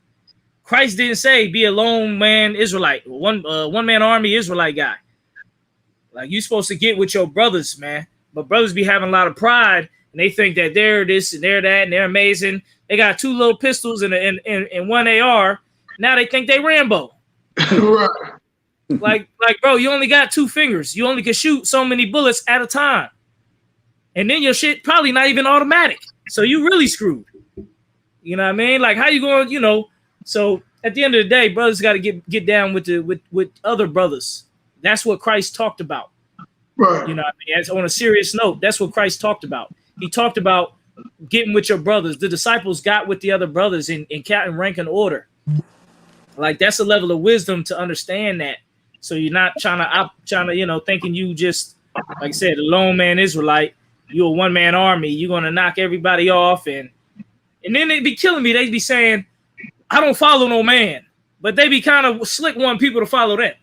Christ didn't say be a lone man Israelite, one-man army Israelite guy. Like, you're supposed to get with your brothers, man. But brothers be having a lot of pride, and they think that they're this and they're that, and they're amazing. They got 2 little pistols and 1 AR. Now they think they Rambo. Right. Like, bro, you only got 2 fingers. You only can shoot so many bullets at a time. And then your shit probably not even automatic. So you really screwed. You know what I mean? Like, how you going, you know? So at the end of the day, brothers got to get down with other brothers. That's what Christ talked about. Right. You know what I mean? As on a serious note, that's what Christ talked about. He talked about getting with your brothers. The disciples got with the other brothers in rank and order. Like, that's a level of wisdom to understand that. So you're not trying to, you know, thinking you just, like I said, a lone man Israelite. You're a one-man army. You're going to knock everybody off. And then they'd be killing me. They'd be saying, I don't follow no man. But they be kind of slick wanting people to follow them.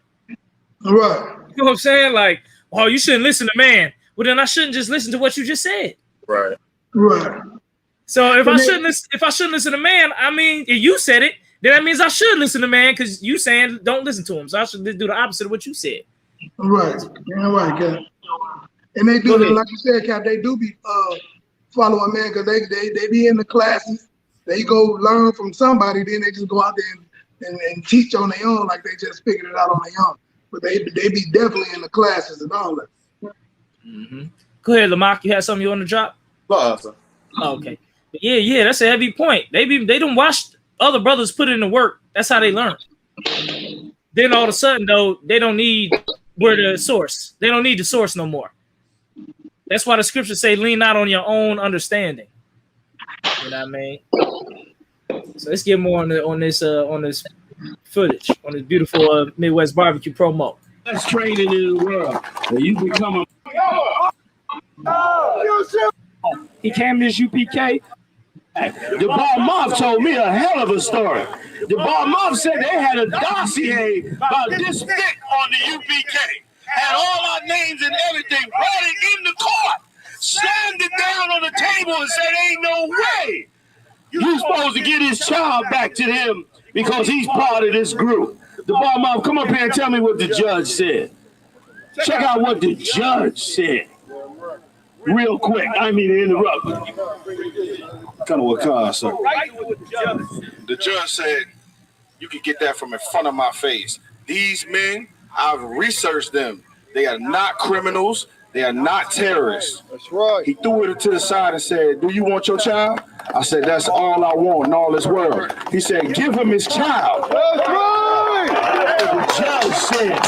Right. You know what I'm saying? Like, oh, you shouldn't listen to man. Well, then I shouldn't just listen to what you just said. Right. Right. So if I shouldn't listen to man, I mean, if you said it, then that means I should listen to man because you saying don't listen to him. So I should do the opposite of what you said. Right. Yeah, right, Cap. And they do, like you said, Cap, they do be following man because they be in the classes. They go learn from somebody, then they just go out there and teach on their own like they just figured it out on their own. But they be definitely in the classes and all that. Mm-hmm. Go ahead, Lamont. You had something you want to drop? Oh, okay. Yeah, that's a heavy point. They don't watch other brothers put in the work. That's how they learn. Then all of a sudden, though, they don't need the source. They don't need the source no more. That's why the scriptures say, lean not on your own understanding. You know what I mean? So let's get more on this footage, on this beautiful Midwest barbecue promo. Let's trade it in the world. You become He came to this UPK. The Bar Mob told me a hell of a story. The Bar Mob said they had a dossier about this thick on the UPK. Had all our names and everything, brought it in the court, slammed it down on the table and said, ain't no way you're supposed to get his child back to him because he's part of this group. The Bar Mob, come up here and tell me what the judge said. Check out what the judge said. Real quick, I mean to interrupt. Kind of what car, sir. The judge said, you can get that from in front of my face. These men, I've researched them. They are not criminals. They are not terrorists. That's right. He threw it to the side and said, do you want your child? I said, that's all I want in all this world. He said, give him his child. That's right. The judge said.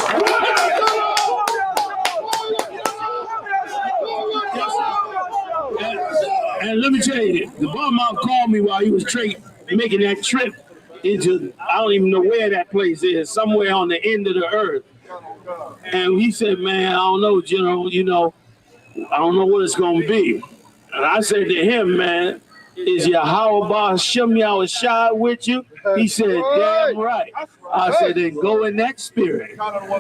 And let me tell you, the Bar Mob called me while he was making that trip into, I don't even know where that place is, somewhere on the end of the earth. And he said, man, I don't know, General, I don't know what it's going to be. And I said to him, man, is Yahweh Shem Yahushua with you? He said, damn right. I said, then go in that spirit.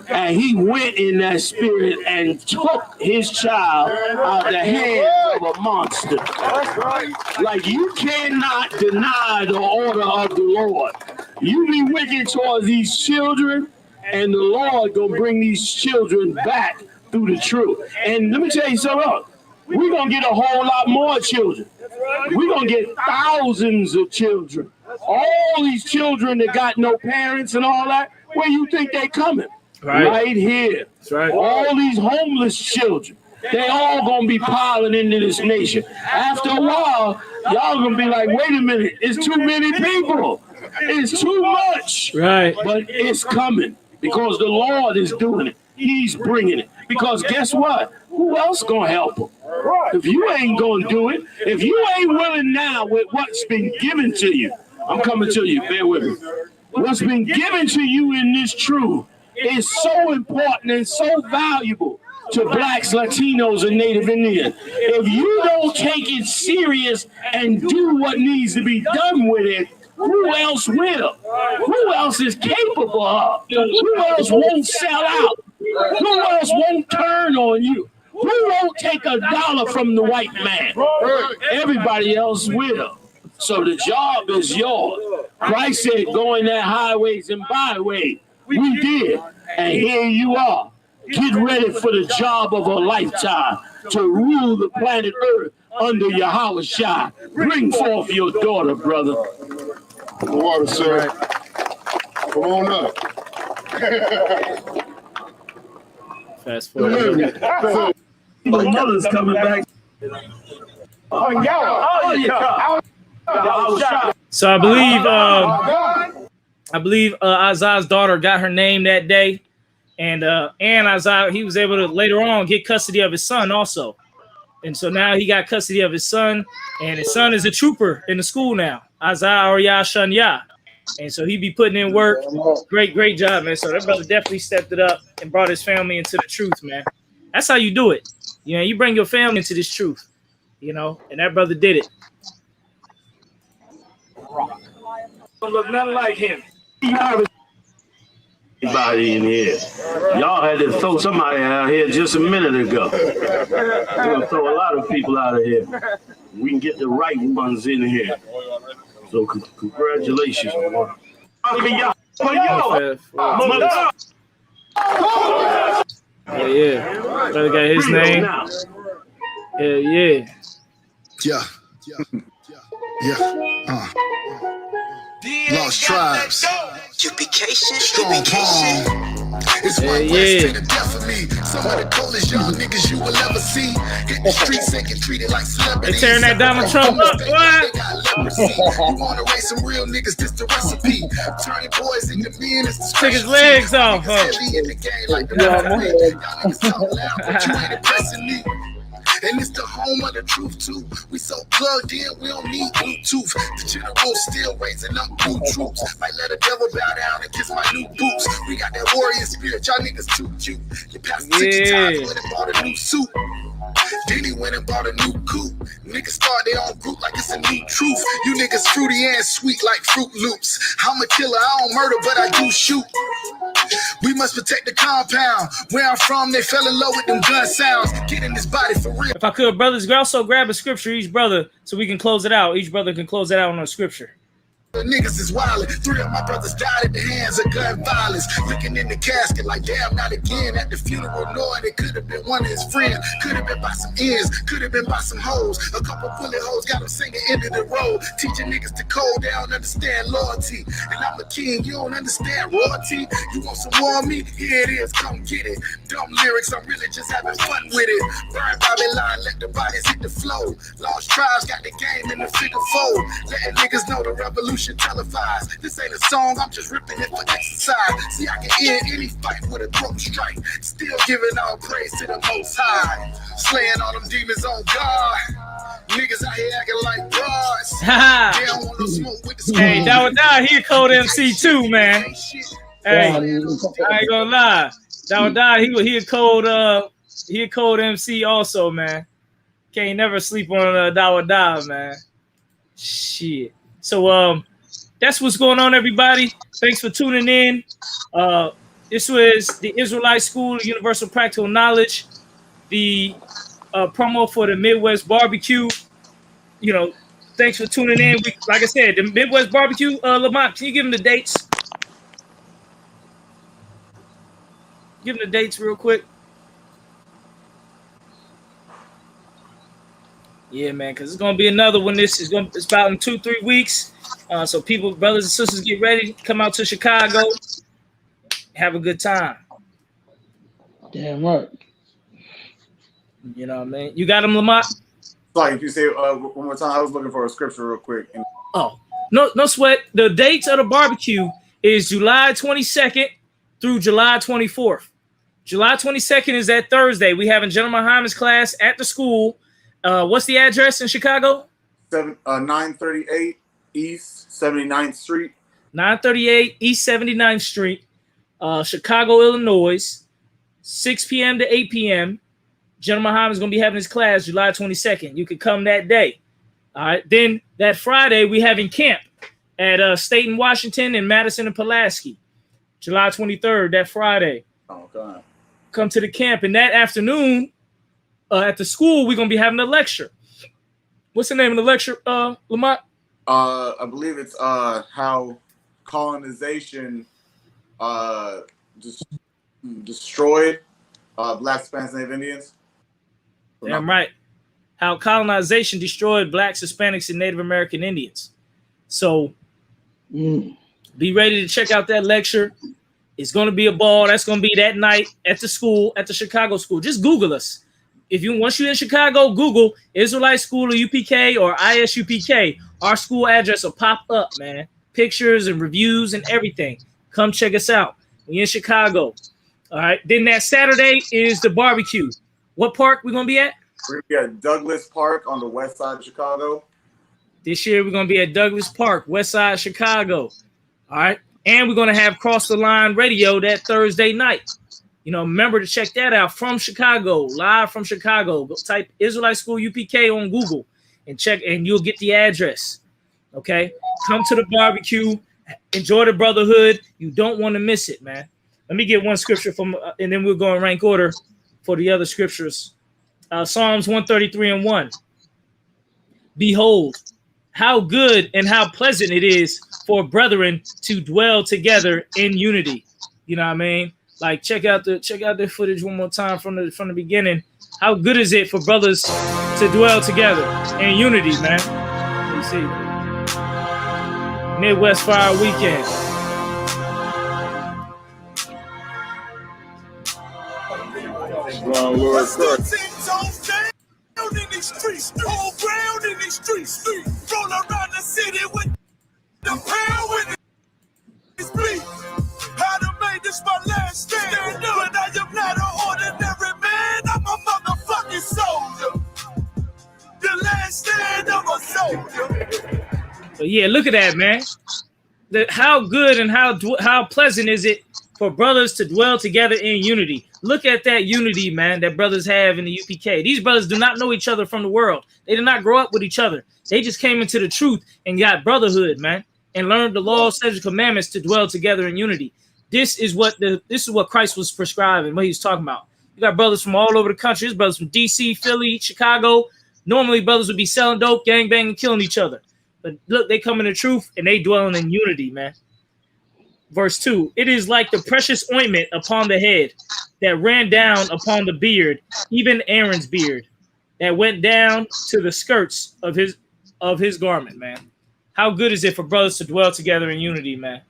And he went in that spirit and took his child out of the hands of a monster. Like, you cannot deny the order of the Lord. You be wicked towards these children, and the Lord gonna bring these children back through the truth. And let me tell you something else. We're gonna get a whole lot more children. We're gonna get thousands of children. All these children that got no parents and all that, where you think they coming? Right here. That's right. All these homeless children, they all gonna be piling into this nation. After a while, y'all gonna be like, wait a minute, it's too many people. It's too much. Right. But it's coming because the Lord is doing it. He's bringing it. Because guess what? Who else gonna help them? If you ain't gonna do it, if you ain't willing now with what's been given to you, I'm coming to you, bear with me. What's been given to you in this truth is so important and so valuable to blacks, Latinos, and Native Indians. If you don't take it serious and do what needs to be done with it, who else will? Who else is capable of? Who else won't sell out? Who else won't turn on you? Who won't take a dollar from the white man? Everybody else will. So the job is yours. Christ said, go in their highways and byways. We did. And here you are. Get ready for the job of a lifetime to rule the planet Earth under Yahweh Shai. Bring forth your daughter, brother. Water, sir. Come on up. Fast forward. My mother's coming back. So I believe Isaiah's daughter got her name that day, and Isaiah, he was able to later on get custody of his son also, and so now he got custody of his son, and his son is a trooper in the school now, Isaiah Arya Shanya, and so he be putting in work. Great job, man. So that brother definitely stepped it up and brought his family into the truth, man. That's how you do it. You know, you bring your family into this truth, you know, and that brother did it. Don't look nothing like him. Anybody in here? Y'all had to throw somebody out here just a minute ago. We're gonna throw a lot of people out of here. We can get the right ones in here. So congratulations. Yeah. Brother got his name. Yeah. Lost tribes. Strong palm. It's one West to the death of me. Some of the coldest young niggas you will ever see. Hit the streets and get treated like celebrities. They tearing that Donald Trump up. What? You want to raise some real niggas, this the recipe. Turning boys into men is the Take his legs off. Heavy in the game like the y'all niggas talk loud, but you ain't impressing me. And it's the home of the truth too. We so plugged in, we don't need Bluetooth. The general still raising up new troops. Might let a devil bow down and kiss my new boots. We got that warrior spirit, y'all niggas too cute. You passed 60 times, went and bought a new suit. Then he went and bought a new coupe. Niggas start their own group like it's a new truth. You niggas fruity and sweet like Fruit Loops. I'm a killer, I don't murder, but I do shoot. We must protect the compound. Where I'm from, they fell in love with them gun sounds. Get in this body for real. If I could, brothers, also grab a scripture, each brother, so we can close it out. Each brother can close it out on a scripture. The niggas is wildin'. 3 of my brothers died at the hands of gun violence. Looking in the casket like, damn, not again. At the funeral, knowing it could have been one of his friends. Could have been by some ends, could have been by some hoes. A couple bullet holes got him singing End of the Road. Teaching niggas to code, they don't understand loyalty. And I'm a king, you don't understand royalty. You want some more of me? Here it is, come get it. Dumb lyrics, I'm really just having fun with it. Burn Babylon, let the bodies hit the flow. Lost tribes got the game in the figure 4. Letting niggas know the revolution televised. This ain't a song, I'm just ripping it for exercise. See, I can end any fight with a throat strike. Still giving all praise to the Most High. Slaying all them demons on God. Niggas out here acting like broads. They don't want no smoke with the Hey, Dawada, he a cold MC too, man. Hey, I ain't gonna lie. Dawada, he a cold MC also, man. Can't never sleep on Dawada, man. Shit. So that's what's going on, everybody. Thanks for tuning in. This was the Israelite School of Universal Practical Knowledge, the promo for the Midwest Barbecue. You know, thanks for tuning in. Like I said, the Midwest Barbecue, Lamont, can you give them the dates? Give them the dates real quick. Yeah, man, because it's gonna be another one. It's about in 2-3 weeks. So people, brothers and sisters, get ready. Come out to Chicago. Have a good time. Damn right. You know what I mean? You got him, Lamont? Sorry, if you say one more time, I was looking for a scripture real quick. Oh, no sweat. The dates of the barbecue is July 22nd through July 24th. July 22nd is that Thursday. We having General Muhammad's class at the school. What's the address in Chicago? 938 East 79th Street. 938 East 79th Street, Chicago, Illinois, 6 p.m. to 8 p.m. General Muhammad is going to be having his class July 22nd. You could come that day. All right. Then that Friday, we having camp at Staten, Washington, and Madison and Pulaski. July 23rd, that Friday. Oh, God. Come to the camp. And that afternoon, at the school, we're going to be having a lecture. What's the name of the lecture, Lamont? I believe it's how colonization destroyed Black, Hispanics, Native Indians. Damn right. How colonization destroyed Blacks, Hispanics, and Native American Indians. So be ready to check out that lecture. It's going to be a ball. That's going to be that night at the school, at the Chicago school. Just Google us. Once you're in Chicago, Google Israelite School or UPK or ISUPK. Our school address will pop up, man. Pictures and reviews and everything. Come check us out. We're in Chicago. All right. Then that Saturday is the barbecue. What park we going to be at? We're going to be at Douglas Park on the west side of Chicago. This year we're going to be at Douglas Park, west side of Chicago. All right. And we're going to have Cross the Line Radio that Thursday night. Remember to check that out from Chicago, live from Chicago. Go type Israelite School UPK on Google and check, and you'll get the address. Okay? Come to the barbecue. Enjoy the brotherhood. You don't want to miss it, man. Let me get one scripture from, and then we'll go in rank order for the other scriptures. Psalms 133:1. Behold, how good and how pleasant it is for brethren to dwell together in unity. You know what I mean? Like check out the footage one more time from the beginning. How good is it for brothers to dwell together in unity, man? Let me see. Midwest Fire Weekend. Long Lord Christ. In these streets, whole ground in these streets, roll around the city with the pound with it's bleak. How to make this my last stand, but I am not an ordinary man. I'm a motherfucking soldier. The last stand of a soldier. But yeah, look at that, man. How good and how pleasant is it for brothers to dwell together in unity? Look at that unity, man, that brothers have in the UPK. These brothers do not know each other from the world. They did not grow up with each other. They just came into the truth and got brotherhood, man, and learned the laws, statutes, commandments to dwell together in unity. This is what Christ was prescribing, what he was talking about. You got brothers from all over the country. There's brothers from DC, Philly, Chicago. Normally, brothers would be selling dope, gangbanging, killing each other. But look, they come in the truth and they dwelling in unity, man. Verse 2, it is like the precious ointment upon the head that ran down upon the beard, even Aaron's beard, that went down to the skirts of his garment, man. How good is it for brothers to dwell together in unity, man?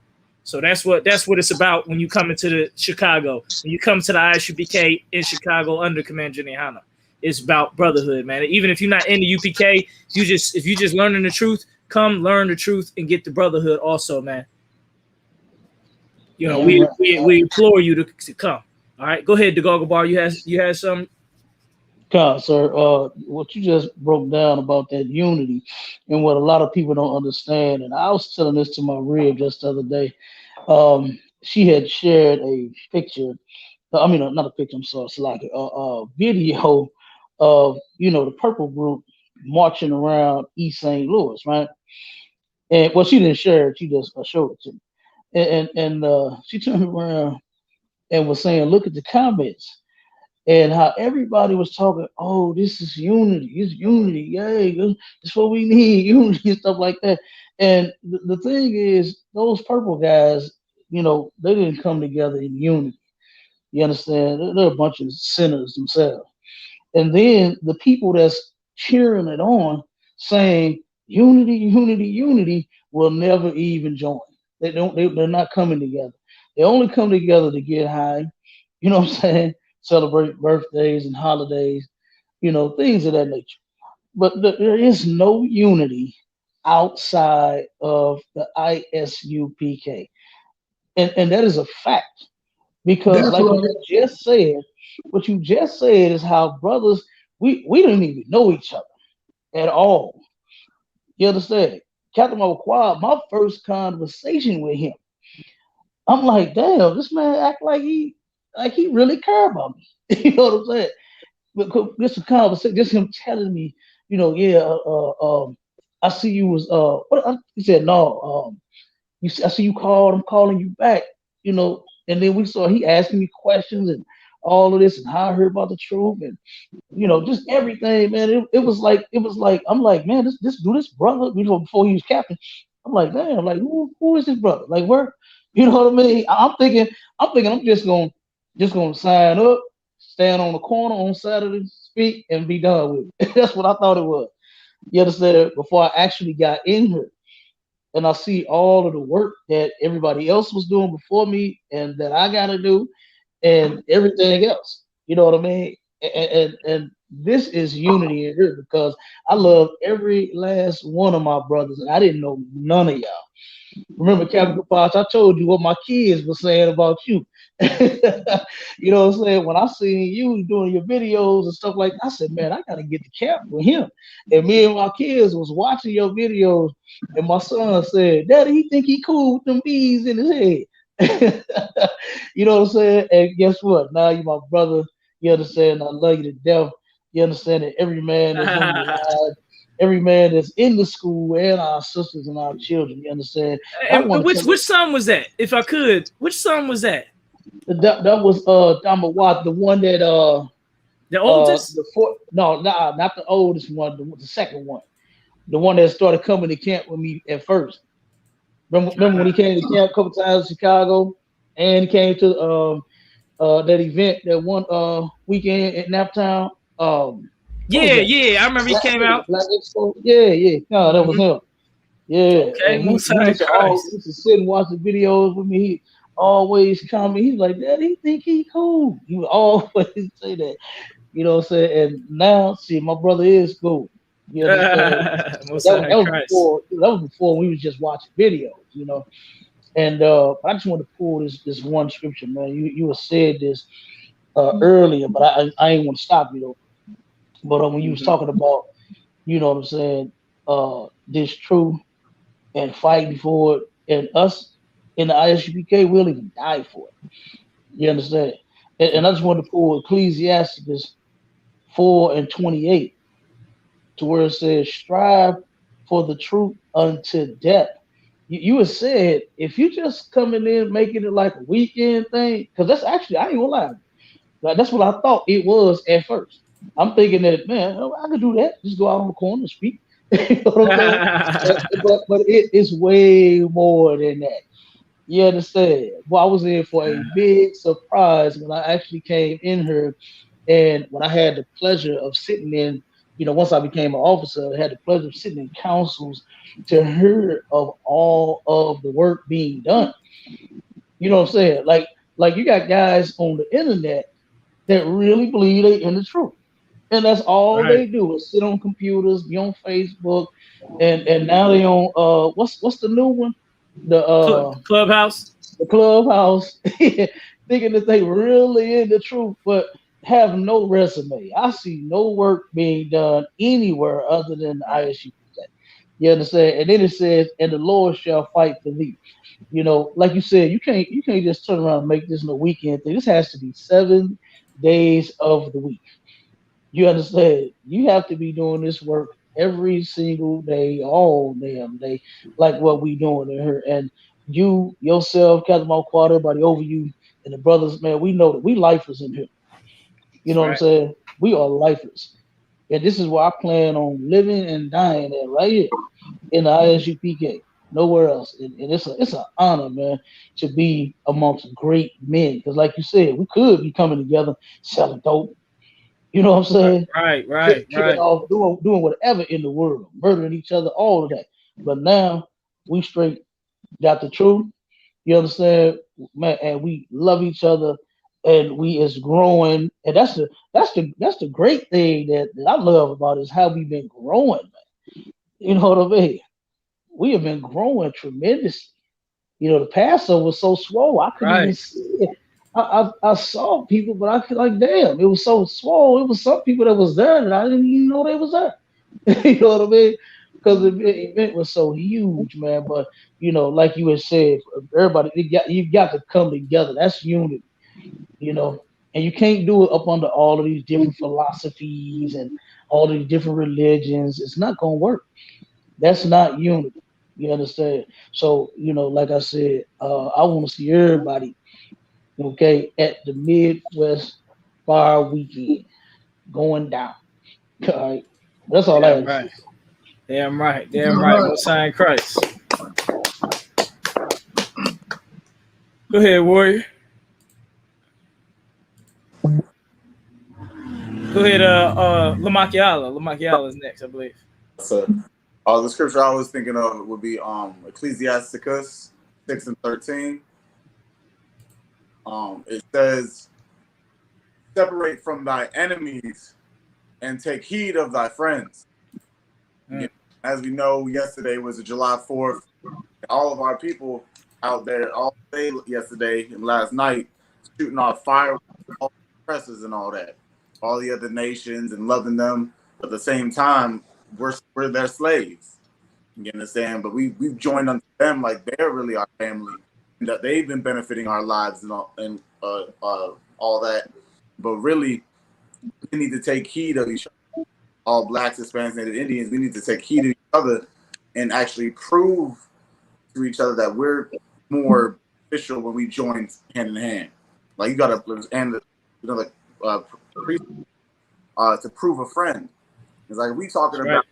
So that's what it's about when you come into the Chicago. When you come to the ISUPK in Chicago under Command Jenny Hanna. It's about brotherhood, man. Even if you're not in the UPK, if you just learning the truth, come learn the truth and get the brotherhood also, man. We implore you to come. All right, go ahead, DeGoggle Bar. You had some. God, sir, what you just broke down about that unity and what a lot of people don't understand, and I was telling this to my rib just the other day. She had shared a picture. I mean, not a picture. I'm sorry, it's like a video of the Purple Group marching around East St. Louis, right? And well, she didn't share it. She just showed it to me. And she turned around and was saying, look at the comments and how everybody was talking, oh, this is unity. It's unity. Yay. It's what we need, unity and stuff like that. And the thing is, those purple guys, they didn't come together in unity. You understand? They're a bunch of sinners themselves. And then the people that's cheering it on, saying unity, unity, unity, will never even join. They're not coming together. They only come together to get high, you know what I'm saying? Celebrate birthdays and holidays, things of that nature. But there is no unity outside of the ISUPK. And that is a fact. Because That's like right. what you just said is how brothers, we didn't even know each other at all. You understand? Captain McQuarrie, my first conversation with him, I'm like, damn, this man act like he really care about me. You know what I'm saying? Just a conversation, just him telling me, yeah, I see you was he said no, I see you called, I'm calling you back, and then he asking me questions and all of this and how I heard about the truth and just everything, man. It was like I'm like, man, this dude, this brother, before he was captain, I'm like, damn, like who is this brother? Like where, you know what I mean? I'm thinking I'm just gonna sign up, stand on the corner on Saturday, speak, and be done with it. That's what I thought it was. You understand? Before I actually got in here. And I see all of the work that everybody else was doing before me and that I got to do and everything else. You know what I mean? And this is unity in here because I love every last one of my brothers, and I didn't know none of y'all. Remember, Captain Kapach, I told you what my kids were saying about you. You know what I'm saying? When I seen you doing your videos and stuff like that, I said, man, I gotta get the cap with him. And me and my kids was watching your videos, and my son said, Daddy, he think he cool with them bees in his head. You know what I'm saying? And guess what? Now you my brother. You understand? I love you to death. You understand that every man that's on the line, every man that's in the school, and our sisters and our children. You understand? And which song was that? If I could, which song was that? That was Damawat, the one that the oldest? Not the oldest one, the second one. The one that started coming to camp with me at first. Remember when he came to camp a couple times in Chicago, and he came to that event that one weekend at Naptown. Yeah, I remember he came out. Black Expo. Yeah. No, that was him. Yeah. Okay, And he used to sit and watch the videos with me. He always comment. He's like, Daddy, he think he cool. He would always say that. You know what I'm saying? And now, see, my brother is cool. You understand? that was before we was just watching videos, And I just want to pull this one scripture, man. You had said this earlier, but I ain't want to stop you though. But when you was talking about, you know what I'm saying, this truth and fighting for it, and us in the ISUPK, we'll even die for it. You understand? And I just wanted to pull Ecclesiastes 4:28 to where it says, strive for the truth unto death. You had said, if you just coming in making it like a weekend thing, because that's actually, I ain't gonna lie, like, that's what I thought it was at first. I'm thinking that, man, I could do that. Just go out on the corner and speak. You know what I'm saying? but it is way more than that. You understand? Well, I was in for a big surprise when I actually came in here, and when I had the pleasure of sitting in, once I became an officer, I had the pleasure of sitting in councils to hear of all of the work being done. You know what I'm saying? Like you got guys on the internet that really believe they in the truth. And that's all they do is sit on computers, be on Facebook, and now they on what's the new one? The Clubhouse. The Clubhouse, thinking that they really in the truth, but have no resume. I see no work being done anywhere other than the ISU. You understand? And then it says, and the Lord shall fight for thee. Like you said, you can't just turn around and make this no weekend thing. This has to be 7 days of the week. You understand? You have to be doing this work every single day, all damn day, like what we doing in here. And you, yourself, Captain Marquardt, everybody over you, and the brothers, man, we know that we lifers in here. You know what I'm saying? We are lifers. And this is where I plan on living and dying at, right here in the ISUPK. Nowhere else. And it's an honor, man, to be amongst great men. Because like you said, we could be coming together, selling dope. You know what I'm saying? Right. Kicking off, doing whatever in the world, murdering each other, all of that. But now we straight got the truth. You understand, man? And we love each other, and we is growing. And that's the great thing that I love about it, is how we've been growing, man. You know what I mean? We have been growing tremendously. The Passover was so slow, I couldn't even see it. I saw people, but I feel like, damn, it was so small. It was some people that was there that I didn't even know they was there. You know what I mean? Because the event was so huge, man. But you know, like you had said, everybody you got to come together. That's unity, you know. And you can't do it up under all of these different philosophies and all these different religions. It's not gonna work. That's not unity. You understand? So, you know, like I said, I want to see everybody, okay, at the Midwest Fire Weekend going down. All right. That's all I Damn had to right. say. Damn right. Damn right. Most High in Christ. Go ahead, Warrior. Go ahead, Lamakiala. Lamakiala is next, I believe. So, the scripture I was thinking of would be Ecclesiasticus 6:13. It says, "Separate from thy enemies and take heed of thy friends." As we know, yesterday was July 4th. All of our people out there all day yesterday and last night shooting off fireworks, all the presses and all that. All the other nations and loving them. But at the same time, we're their slaves. You understand? But we've joined unto them like they're really our family. And that they've been benefiting our lives and all that. But really, we need to take heed of each other. All Blacks, Hispanics, Native Indians, we need to take heed of each other and actually prove to each other that we're more official when we join hand in hand. Like you gotta, and to prove a friend. It's like we talking about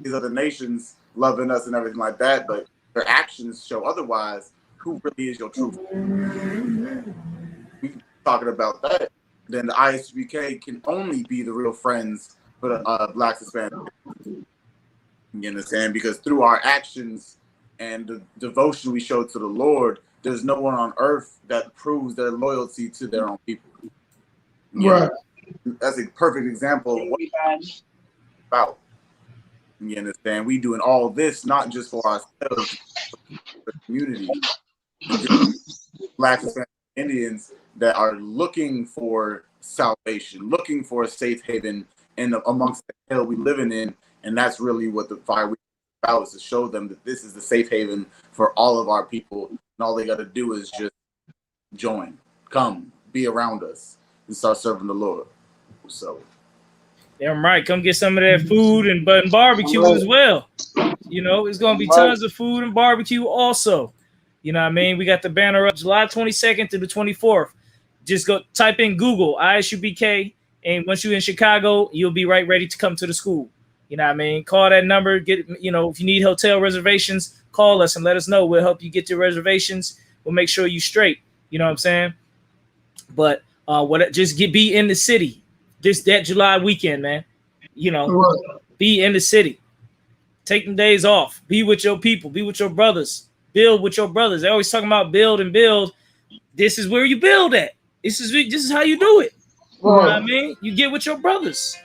these other nations loving us and everything like that, but their actions show otherwise. Who really is your true friend? We talking about that. Then the ISUK can only be the real friends for the Blacks, Hispanics. You understand? Because through our actions and the devotion we show to the Lord, there's no one on earth that proves their loyalty to their own people. Right. That's a perfect example of what it's about. You understand? We doing all this not just for ourselves, but for the community. Black Hispanic Indians that are looking for salvation, looking for a safe haven amongst the hell we living in. And that's really what the Fire Week is about, is to show them that this is the safe haven for all of our people. And all they got to do is just join, come, be around us, and start serving the Lord. So, damn right. Come get some of that food and barbecue as well. You know, it's going to be tons of food and barbecue also. You know what I mean? We got the banner up July 22nd to the 24th. Just go type in Google ISUBK, and once you're in Chicago, you'll be right ready to come to the school. You know what I mean? Call that number. Get, you know, if you need hotel reservations, call us and let us know. We'll help you get your reservations. We'll make sure you straight. You know what I'm saying? But be in the city that July weekend, man. You know, be in the city. Take them days off. Be with your people. Be with your brothers. Build with your brothers. They're always talking about build and build. This is where you build at. This is how you do it. You know what I mean? You get with your brothers.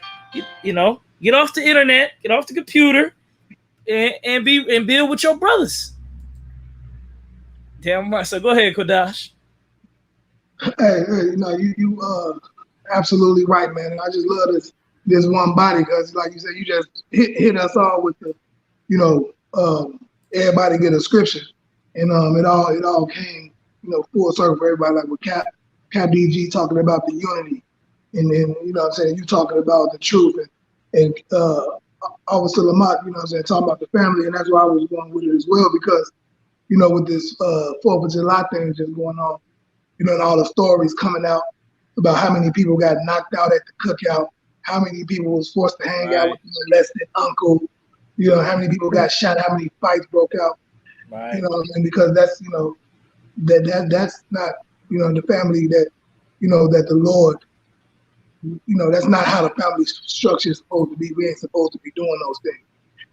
You know, get off the internet, get off the computer, and build with your brothers. Damn right. So go ahead, Kodash. Hey, you know, you absolutely right, man. And I just love this one body, because like you said, you just hit us all with the, you know, everybody get a scripture, and it all came, you know, full circle for everybody. Like with Cap DG talking about the unity, and then, you know what I'm saying, you talking about the truth, and Officer Lamont, you know what I'm saying, talking about the family, and that's why I was going with it as well, because, you know, with this 4th of July thing just going on, you know, and all the stories coming out about how many people got knocked out at the cookout, how many people was forced to hang out with the molested uncle, you know, how many people got shot, how many fights broke out, you know, and because that's, you know, that's not, you know, the family that, you know, that the Lord, you know, that's not how the family structure is supposed to be. We ain't supposed to be doing those things.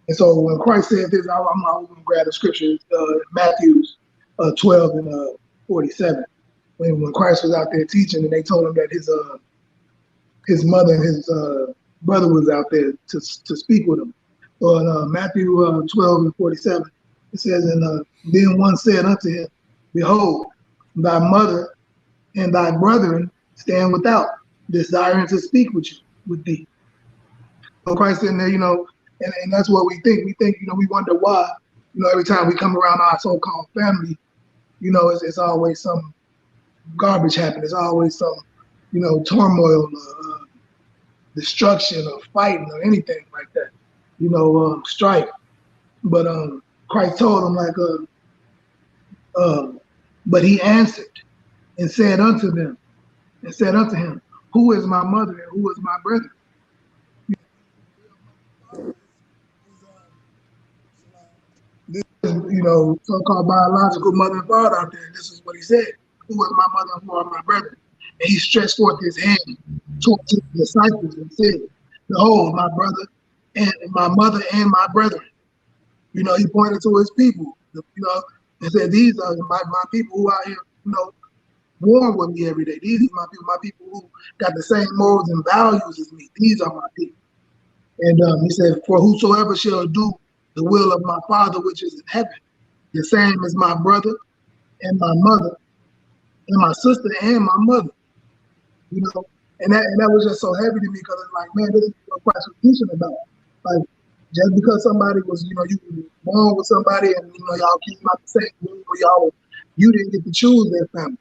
And so when Christ said this, I'm going to grab the scripture, Matthew 12 and 47. When Christ was out there teaching, and they told him that his mother and his brother was out there to speak with him. So in Matthew 12 and 47, it says, and then one said unto him, behold, thy mother and thy brethren stand without, desiring to speak with thee. So Christ in there, and that's what we think. We think, we wonder why, every time we come around our so-called family, it's always some garbage happening. It's always some, turmoil, destruction, or fighting, or anything like that. Strife. But Christ told him but he answered and said unto him, who is my mother and who is my brother? This is, so-called biological mother and father out there. This is what he said. Who is my mother and who are my brother? And he stretched forth his hand towards his disciples and said, behold, my brother and my mother and my brethren. He pointed to his people, and said, these are my people who out here, born with me every day. These are my people who got the same morals and values as me. These are my people. And he said, for whosoever shall do the will of my Father which is in heaven, the same as my brother and my mother and my sister and my mother. And that was just so heavy to me, because it's like, man, this is what Christ was teaching about. Like, just because somebody was, you were born with somebody and y'all came out the same room, you didn't get to choose their family.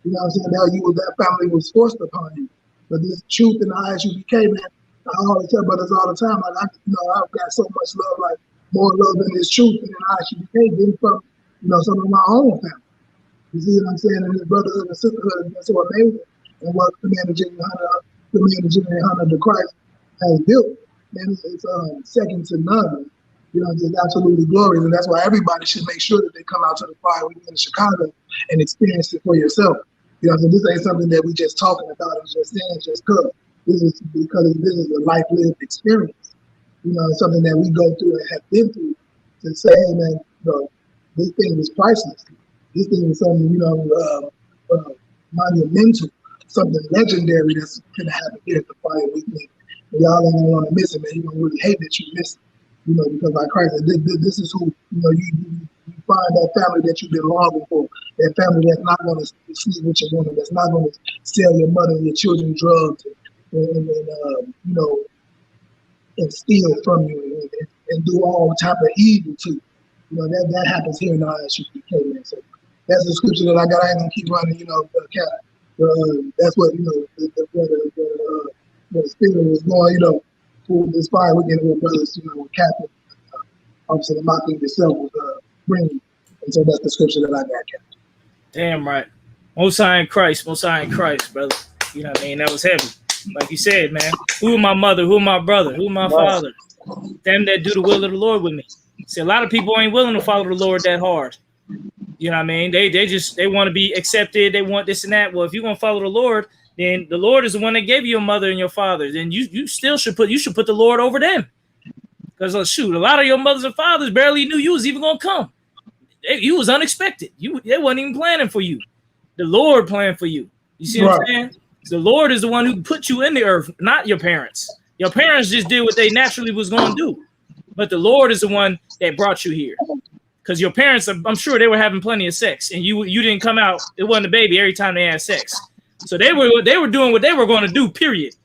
You know what I'm saying? That family was forced upon you. But this truth in the ISUPK, man, I always tell brothers all the time, like, I've got so much love, like more love in this truth in the ISUPK than from, some of my own family. You see what I'm saying? And his brotherhood and sisterhood has been so amazing. And what Commander Jimmy Hunter the Christ has built, man, it's second to none. Just absolutely glorious. And that's why everybody should make sure that they come out to the fire weekend in Chicago and experience it for yourself. So this ain't something that we just talking about and just saying just because. This is because this is a life lived experience. It's something that we go through and have been through to say, hey man, this thing is priceless. This thing is something, monumental, something legendary that's gonna happen here at the fire weekend. And y'all ain't gonna want to miss it, man. You're gonna really hate that you miss it. Because like Christ, this is who, you find that family that you've been longing for, that family that's not going to sleep with your woman, that's not going to sell your mother and your children drugs and steal from you and do all type of evil to you. That happens here in the ISUPK, man. So that's the scripture that I got. I ain't gonna keep running, that's what, the spirit was going, for this fire weekend with brothers, with Captain, obviously the mocking itself was bringing. And so that's the scripture that I got, Captain. Damn right. Most High in Christ, brother. You know what I mean? That was heavy. Like you said, man. Who are my mother? Who are my brother? Who are my father? Them that do the will of the Lord with me. See, a lot of people ain't willing to follow the Lord that hard. You know what I mean? They want to be accepted. They want this and that. Well, if you're gonna follow the Lord, then the Lord is the one that gave you a mother and your father. Then you still should put the Lord over them. Because shoot, a lot of your mothers and fathers barely knew you was even gonna come. You was unexpected. They wasn't even planning for you. The Lord planned for you. You see what I'm saying? The Lord is the one who put you in the earth, not your parents. Your parents just did what they naturally was going to do. But the Lord is the one that brought you here. Because your parents, I'm sure they were having plenty of sex. And you didn't come out, it wasn't a baby every time they had sex. So they were doing what they were going to do, period.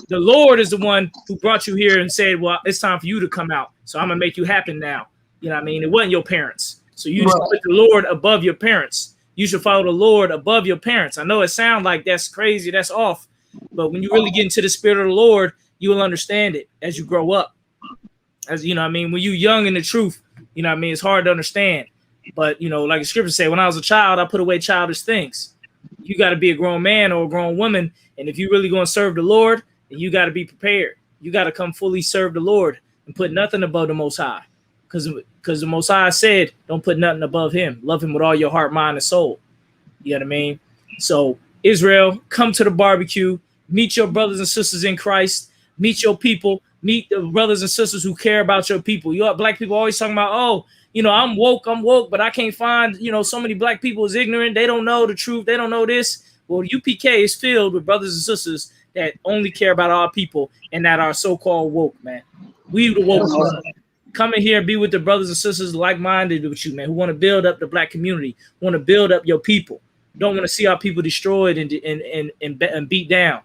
The Lord is the one who brought you here and said, well, it's time for you to come out. So I'm going to make you happen now. You know what I mean? It wasn't your parents. So you just put the Lord above your parents. You should follow the Lord above your parents. I know it sounds like that's crazy, that's off. But when you really get into the spirit of the Lord, you will understand it as you grow up. As you know what I mean? When you're young in the truth, you know what I mean? It's hard to understand. But, like the scripture said, when I was a child, I put away childish things. You got to be a grown man or a grown woman. And if you're really going to serve the Lord, then you got to be prepared. You got to come fully serve the Lord and put nothing above the Most High. Because the Most High said, don't put nothing above him. Love him with all your heart, mind, and soul. You know what I mean? So, Israel, come to the barbecue. Meet your brothers and sisters in Christ. Meet your people. Meet the brothers and sisters who care about your people. You black people always talking about, I'm woke, but I can't find, so many black people is ignorant. They don't know the truth. They don't know this. Well, UPK is filled with brothers and sisters that only care about our people and that are so-called woke, man. We the woke people. Come in here and be with the brothers and sisters like-minded with you, man, who want to build up the black community, want to build up your people. Don't want to see our people destroyed and beat down.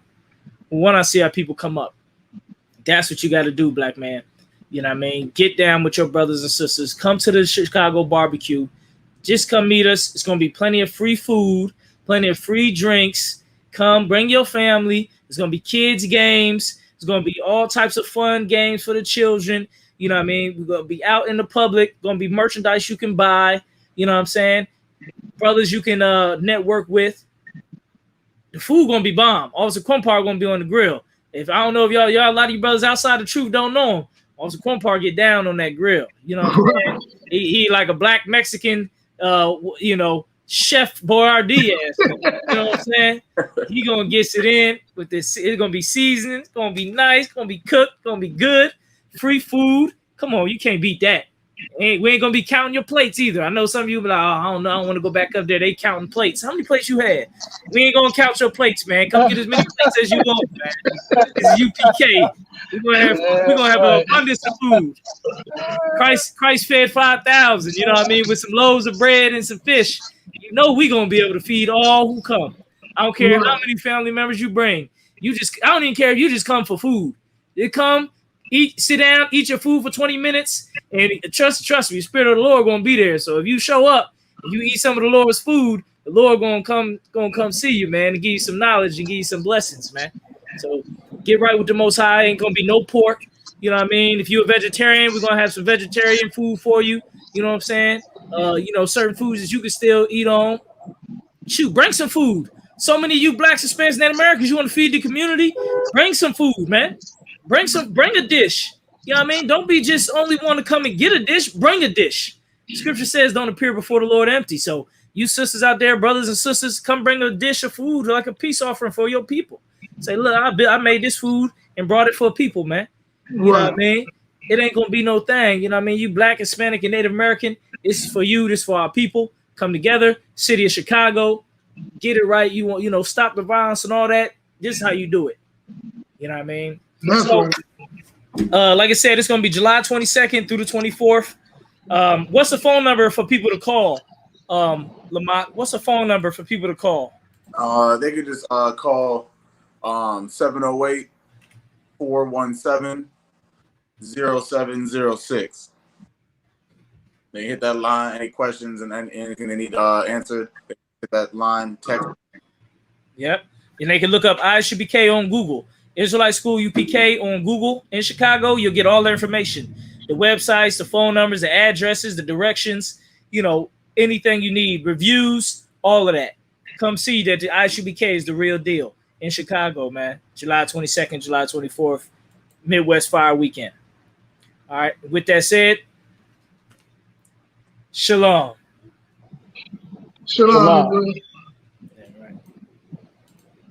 We want to see our people come up. That's what you got to do, black man. You know what I mean? Get down with your brothers and sisters. Come to the Chicago barbecue. Just come meet us. It's going to be plenty of free food, plenty of free drinks. Come, bring your family. It's going to be kids' games. It's going to be all types of fun games for the children. You know what I mean? We're going to be out in the public. Going to be merchandise you can buy. You know what I'm saying? Brothers you can network with. The food going to be bomb. Officer Quampar going to be on the grill. If I don't know if y'all a lot of you brothers outside the truth don't know him, Officer Quampar get down on that grill. You know what I'm saying? He like a black Mexican, Chef Boyardee ass. You know what I'm saying? He gonna get it in with this. It's gonna be seasoned. It's gonna be nice. It's gonna be cooked. It's gonna be good. Free food. Come on, you can't beat that. We ain't gonna be counting your plates either. I know some of you be like, oh, I don't know. I don't want to go back up there. They counting plates. How many plates you had? We ain't gonna count your plates, man. Come get as many plates as you want, man. It's UPK. We're gonna have an abundance of food. Christ fed 5,000. You know what I mean? With some loaves of bread and some fish. You know we gonna be able to feed all who come. I don't care how many family members you bring. I don't even care if you just come for food. You come. Eat, sit down, eat your food for 20 minutes, and trust me, the Spirit of the Lord gonna be there. So if you show up and you eat some of the Lord's food, the Lord gonna come see you, man, and give you some knowledge and give you some blessings, man. So get right with the Most High. Ain't gonna be no pork. You know what I mean? If you're a vegetarian, we're gonna have some vegetarian food for you. You know what I'm saying? Certain foods that you can still eat on. Shoot, bring some food. So many of you blacks, Hispanics, Native Americans, you want to feed the community? Bring some food, man. Bring a dish. You know what I mean? Don't be just only want to come and get a dish. Bring a dish. Scripture says don't appear before the Lord empty. So you sisters out there, brothers and sisters, come bring a dish of food like a peace offering for your people. Say, look, I made this food and brought it for people, man. You know what I mean? It ain't going to be no thing. You know what I mean? You black, Hispanic, and Native American, this is for you. This is for our people. Come together. City of Chicago. Get it right. You want, stop the violence and all that. This is how you do it. You know what I mean? So, like I said, it's going to be July 22nd through the 24th. What's the phone number for people to call? Lamont, what's the phone number for people to call? They could just call 708-417-0706. They hit that line, any questions and anything they need answered, they hit that line, text. Yep. And they can look up ISUPK on Google. Israelite School UPK on Google in Chicago. You'll get all the information. The websites, the phone numbers, the addresses, the directions, anything you need, reviews, all of that. Come see that the ISUPK is the real deal in Chicago, man. July 22nd, July 24th, Midwest Fire Weekend. All right. With that said, shalom. Shalom.